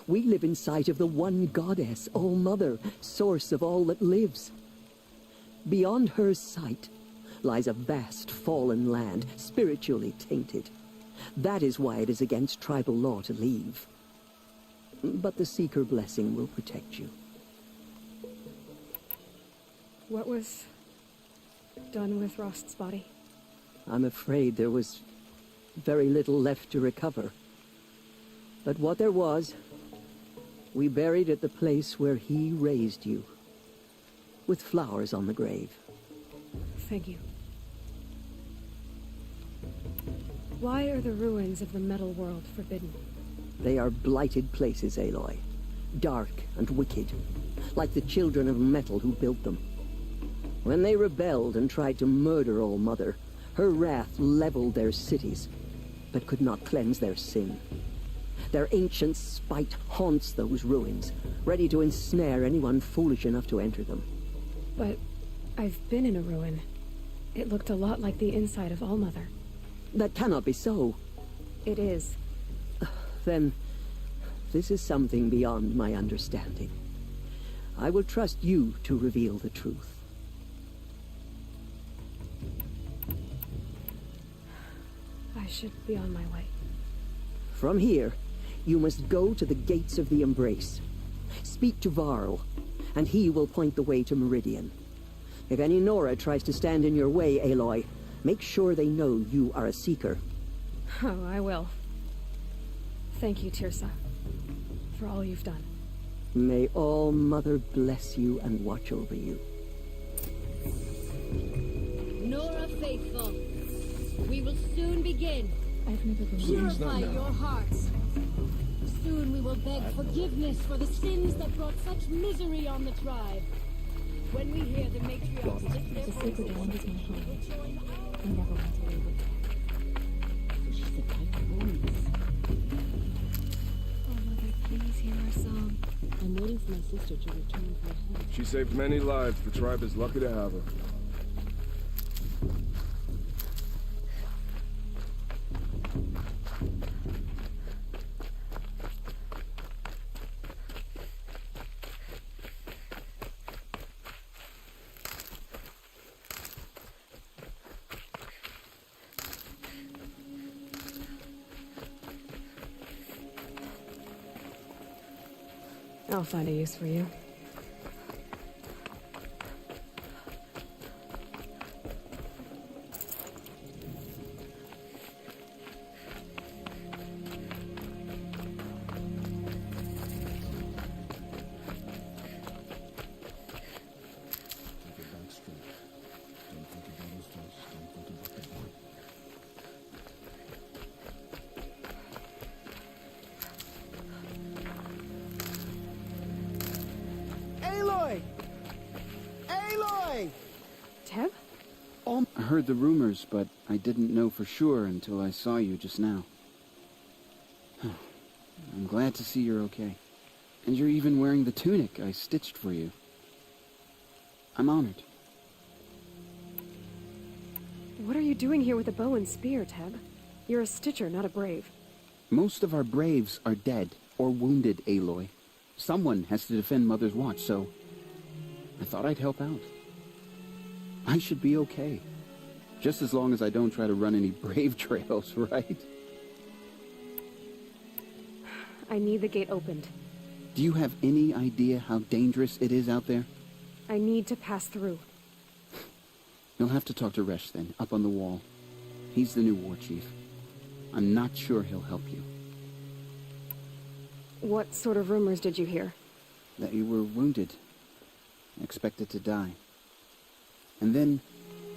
We live in sight of the one goddess, All Mother, source of all that lives. Beyond her sight lies a vast fallen land, spiritually tainted. That is why it is against tribal law to leave. But the Seeker blessing will protect you. What was done with Rost's body? I'm afraid there was very little left to recover. But what there was, we buried at the place where he raised you, with flowers on the grave. Thank you. Why are the ruins of the metal world forbidden? They are blighted places, Aloy. Dark and wicked, like the children of metal who built them. When they rebelled and tried to murder All Mother, her wrath leveled their cities, but could not cleanse their sin. Their ancient spite haunts those ruins, ready to ensnare anyone foolish enough to enter them. But I've been in a ruin. It looked a lot like the inside of All Mother. That cannot be so. It is. Then, this is something beyond my understanding. I will trust you to reveal the truth. I should be on my way. From here, you must go to the gates of the Embrace. Speak to Varl, and he will point the way to Meridian. If any Nora tries to stand in your way, Aloy, make sure they know you are a Seeker. Oh, I will. Thank you, Tirsa, for all you've done. May all Mother bless you and watch over you. Nora Faithful, we will soon begin. I've never been Purify your hearts. Soon we will beg forgiveness for the sins that brought such misery on the tribe. When we hear the matriarchs lift their The sacred land is my home. I never want to leave it. She's a type of woman. Oh, Mother, please hear our song. I'm waiting for my sister to return from home. She saved many lives. The tribe is lucky to have her. I'll find a use for you. Aloy! Aloy! Teb? I heard the rumors, but I didn't know for sure until I saw you just now. I'm glad to see you're okay. And you're even wearing the tunic I stitched for you. I'm honored. What are you doing here with a bow and spear, Teb? You're a Stitcher, not a Brave. Most of our Braves are dead or wounded, Aloy. Someone has to defend Mother's Watch, so I thought I'd help out. I should be okay. Just as long as I don't try to run any Brave trails, right? I need the gate opened. Do you have any idea how dangerous it is out there? I need to pass through. You'll have to talk to Resh then, up on the wall. He's the new war chief. I'm not sure he'll help you. What sort of rumors did you hear? That you were wounded. Expected to die. And then,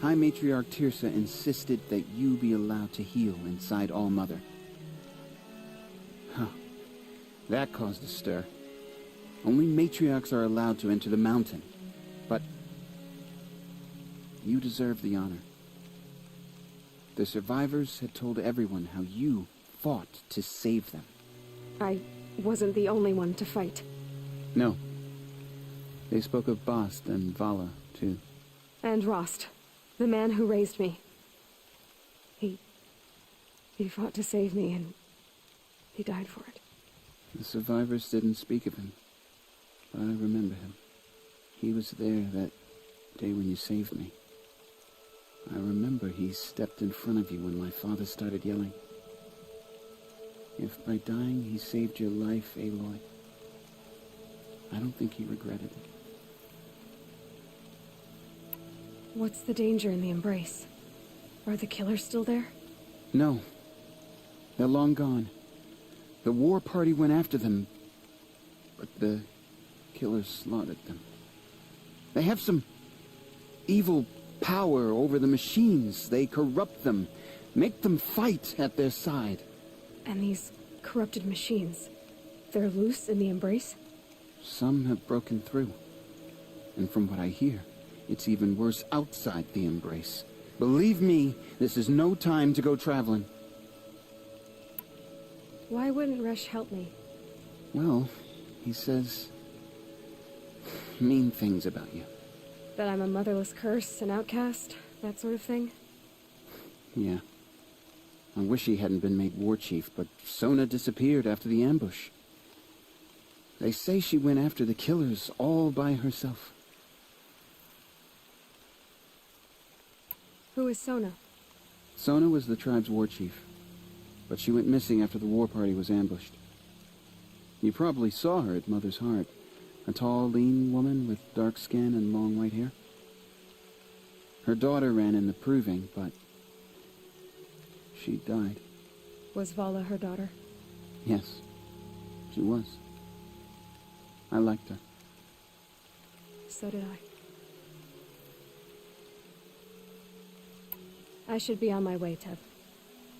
High Matriarch Tirsa insisted that you be allowed to heal inside All-Mother. Huh. That caused a stir. Only matriarchs are allowed to enter the mountain. But you deserve the honor. The survivors had told everyone how you fought to save them. I wasn't the only one to fight. No. They spoke of Bast and Vala, too. And Rost, the man who raised me. He fought to save me, and he died for it. The survivors didn't speak of him, but I remember him. He was there that day when you saved me. I remember he stepped in front of you when my father started yelling. If by dying he saved your life, Aloy, I don't think he regretted it. What's the danger in the Embrace? Are the killers still there? No. They're long gone. The war party went after them, but the killers slaughtered them. They have some evil power over the machines. They corrupt them, make them fight at their side. And these corrupted machines, they're loose in the Embrace? Some have broken through. And from what I hear, it's even worse outside the Embrace. Believe me, this is no time to go traveling. Why wouldn't Resh help me? Well, he says mean things about you. That I'm a motherless curse, an outcast, that sort of thing? Yeah. I wish he hadn't been made war chief, but Sona disappeared after the ambush. They say she went after the killers all by herself. Who is Sona? Sona was the tribe's war chief, but she went missing after the war party was ambushed. You probably saw her at Mother's Heart. A tall, lean woman with dark skin and long white hair. Her daughter ran in the proving, but she died. Was Vala her daughter? Yes, she was. I liked her. So did I. I should be on my way, Teb.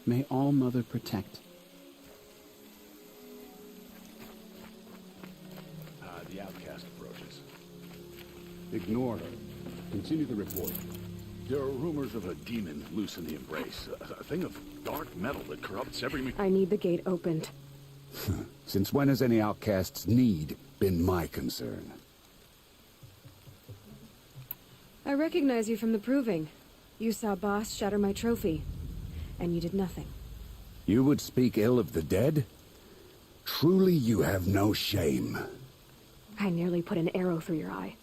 May All Mother protect. The outcast approaches. Ignore her. Continue the report. There are rumors of a demon loose in the Embrace. A thing of dark metal that corrupts every... I need the gate opened. Since when has any outcast's need been my concern? I recognize you from the proving. You saw Boss shatter my trophy, and you did nothing. You would speak ill of the dead? Truly you have no shame. I nearly put an arrow through your eye.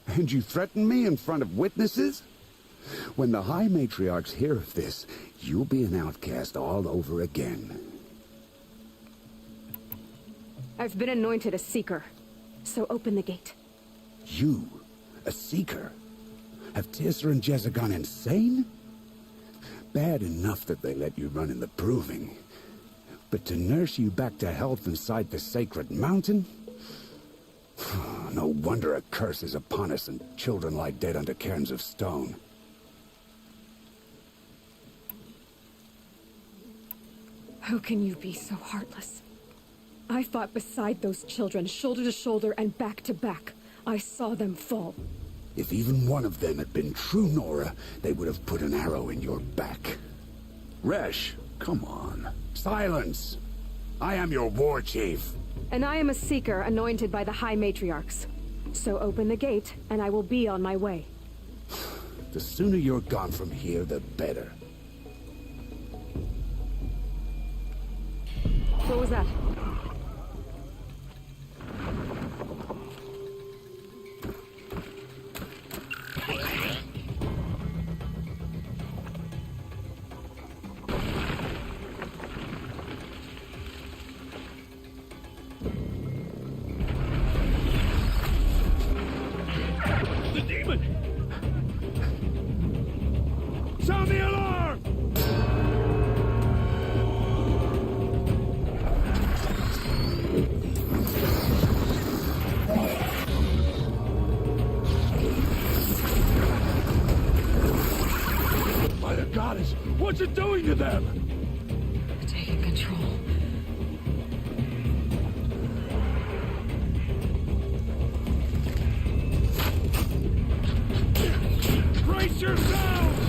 And you threaten me in front of witnesses? When the High Matriarchs hear of this, you'll be an outcast all over again. I've been anointed a Seeker, so open the gate. You? A Seeker? Have Tissa and Jezza gone insane? Bad enough that they let you run in the proving. But to nurse you back to health inside the sacred mountain? No wonder a curse is upon us and children lie dead under cairns of stone. How can you be so heartless? I fought beside those children, shoulder to shoulder and back to back. I saw them fall. If even one of them had been true Nora, they would have put an arrow in your back. Resh, come on. Silence! I am your war chief. And I am a Seeker anointed by the High Matriarchs. So open the gate, and I will be on my way. The sooner you're gone from here, the better. What was that? The demon! Sound the alarm! By the goddess, what's it doing to them? Taking control. Brace yourselves!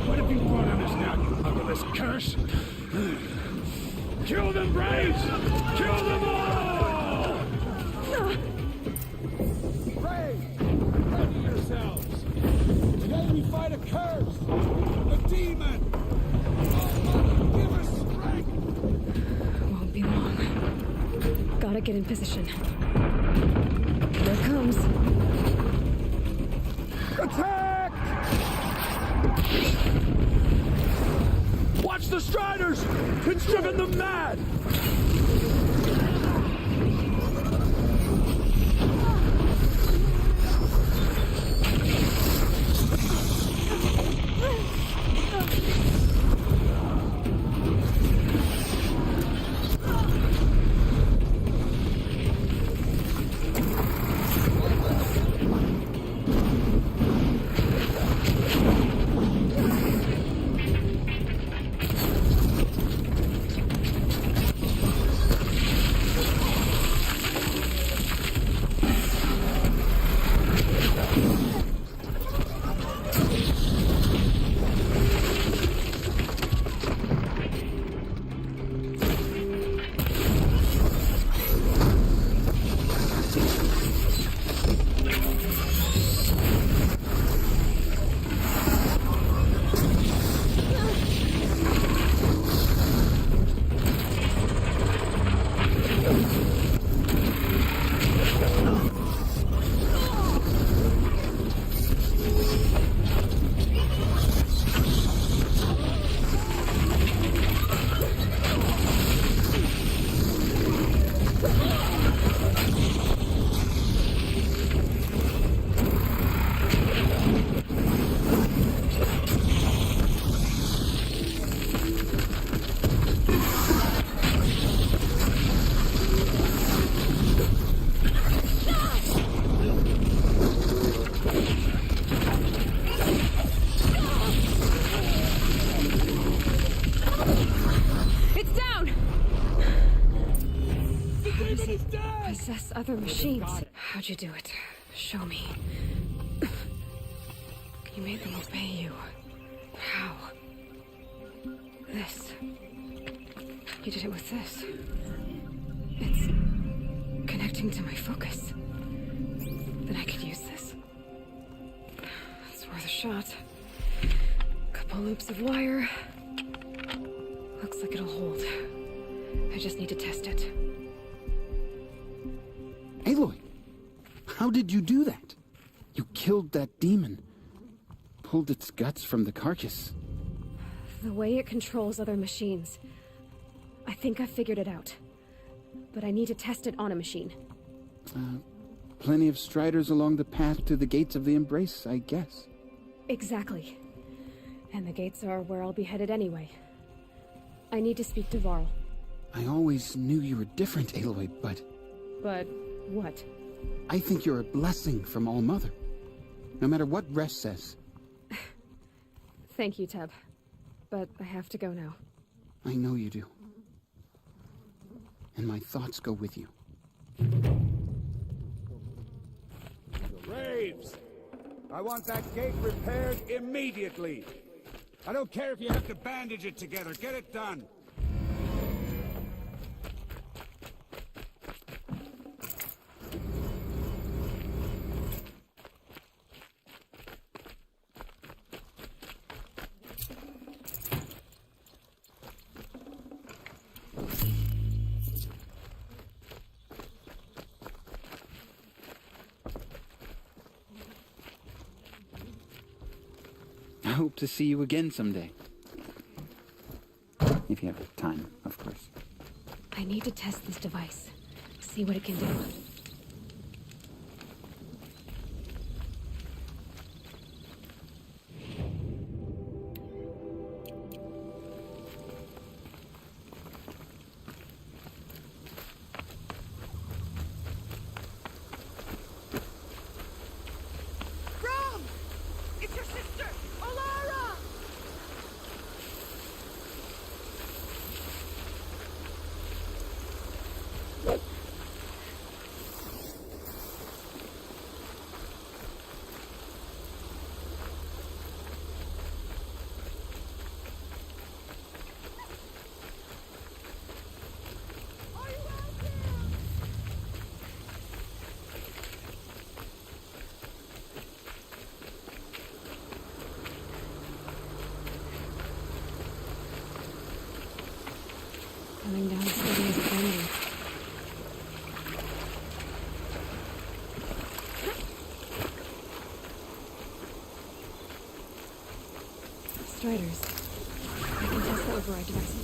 What have you brought on us now, you motherless curse? Kill them, Braves! Kill them all! Brave! Ready yourselves! Today we fight a curse! A demon! Oh, Mother, give us strength! Won't be long. Gotta get in position. Here it comes. Attack! Watch the Striders! It's driven them mad! other machines. How'd you do it? Show me. You made them obey you. How? This. You did it with this. It's connecting to my focus. Then I could use this. It's worth a shot. Couple loops of wire. Looks like it'll hold. I just need to test it. Aloy! How did you do that? You killed that demon. Pulled its guts from the carcass. The way it controls other machines. I think I figured it out. But I need to test it on a machine. Plenty of striders along the path to the gates of the Embrace, I guess. Exactly. And the gates are where I'll be headed anyway. I need to speak to Varl. I always knew you were different, Aloy, but... But what? I think you're a blessing from All-Mother. No matter what Resh says. Thank you, Teb. But I have to go now. I know you do. And my thoughts go with you. Graves! I want that gate repaired immediately. I don't care if you have to bandage it together. Get it done. I hope to see you again someday. If you have time, of course. I need to test this device. See what it can do. Coming down steady as a bending. Striders. I can test the override device.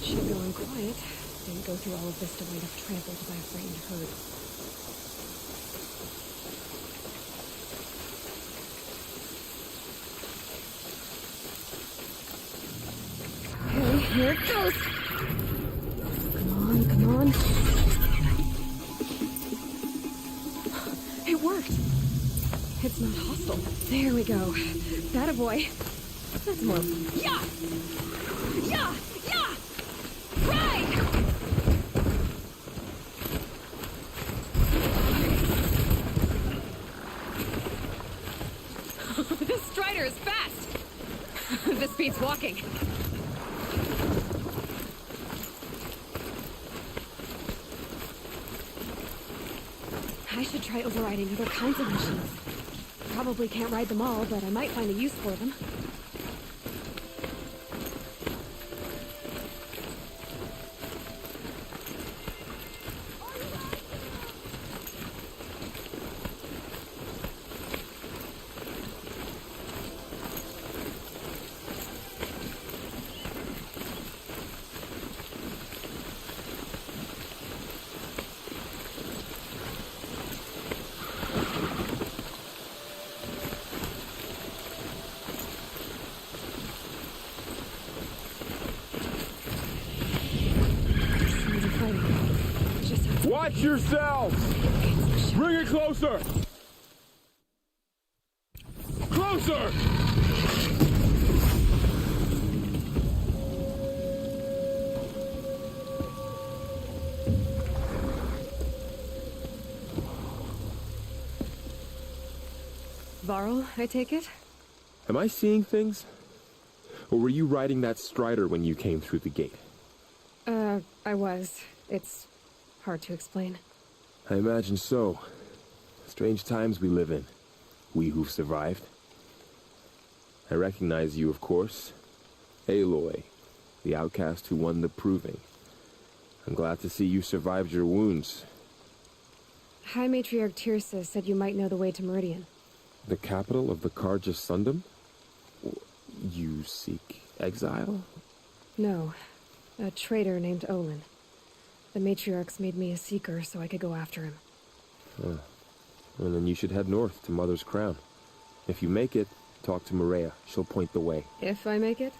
Should go in quiet. Didn't go through all of this to wind up trampled by a frightened herd. Okay, here it goes. Come on. It worked. It's not hostile. There we go. That a boy. That's more. Yeah! Yeah! Yeah! Right! This Strider is fast. This beats walking. I should try overriding other kinds of machines. Probably can't ride them all, but I might find a use for them. Watch yourselves! Bring it closer! Closer! Varl, I take it? Am I seeing things? Or were you riding that strider when you came through the gate? I was. It's hard to explain. I imagine so. Strange times we live in. We who've survived. I recognize you, of course. Aloy, the outcast who won the proving. I'm glad to see you survived your wounds. High Matriarch Tirsa said you might know the way to Meridian. The capital of the Karja Sundom? You seek exile? No. A traitor named Olin. The Matriarchs made me a seeker so I could go after him. And then you should head north to Mother's Crown. If you make it, talk to Maria. She'll point the way. If I make it?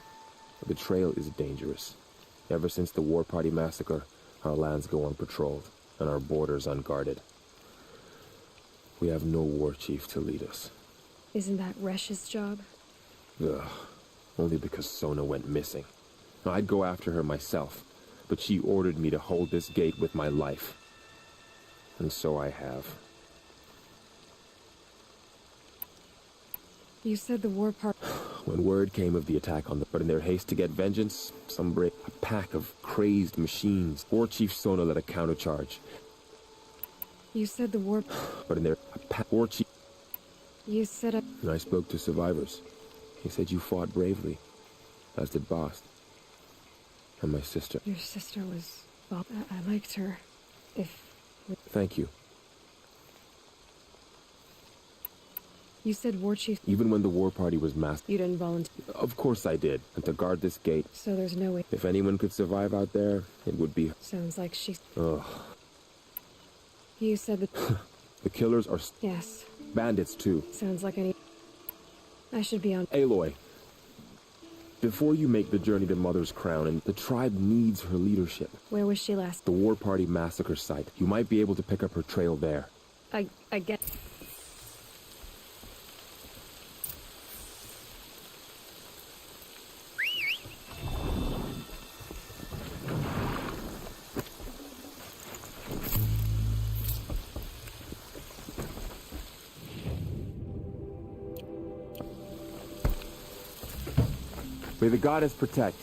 The trail is dangerous. Ever since the War Party massacre, our lands go unpatrolled, and our borders unguarded. We have no war chief to lead us. Isn't that Resh's job? Ugh. Only because Sona went missing. I'd go after her myself, but she ordered me to hold this gate with my life. And so I have. You said the war part. When word came of the attack on the... But in their haste to get vengeance, a pack of crazed machines. War Chief Sona led a countercharge. You said the war... But in their... War Chief... You said a... And I spoke to survivors. He said you fought bravely. As did Bast. And my sister. Your sister was... Well, I liked her. Thank you. You said War Chief... Even when the War Party was massed... You didn't volunteer? Of course I did. And to guard this gate. So there's no way... If anyone could survive out there, it would be... Sounds like she's... Ugh. You said that... The killers are... Yes. Bandits, too. Sounds like any... I should be on... Aloy. Before you make the journey to Mother's Crown, and the tribe needs her leadership. Where was she last? The War Party massacre site. You might be able to pick up her trail there. I get... May the goddess protect.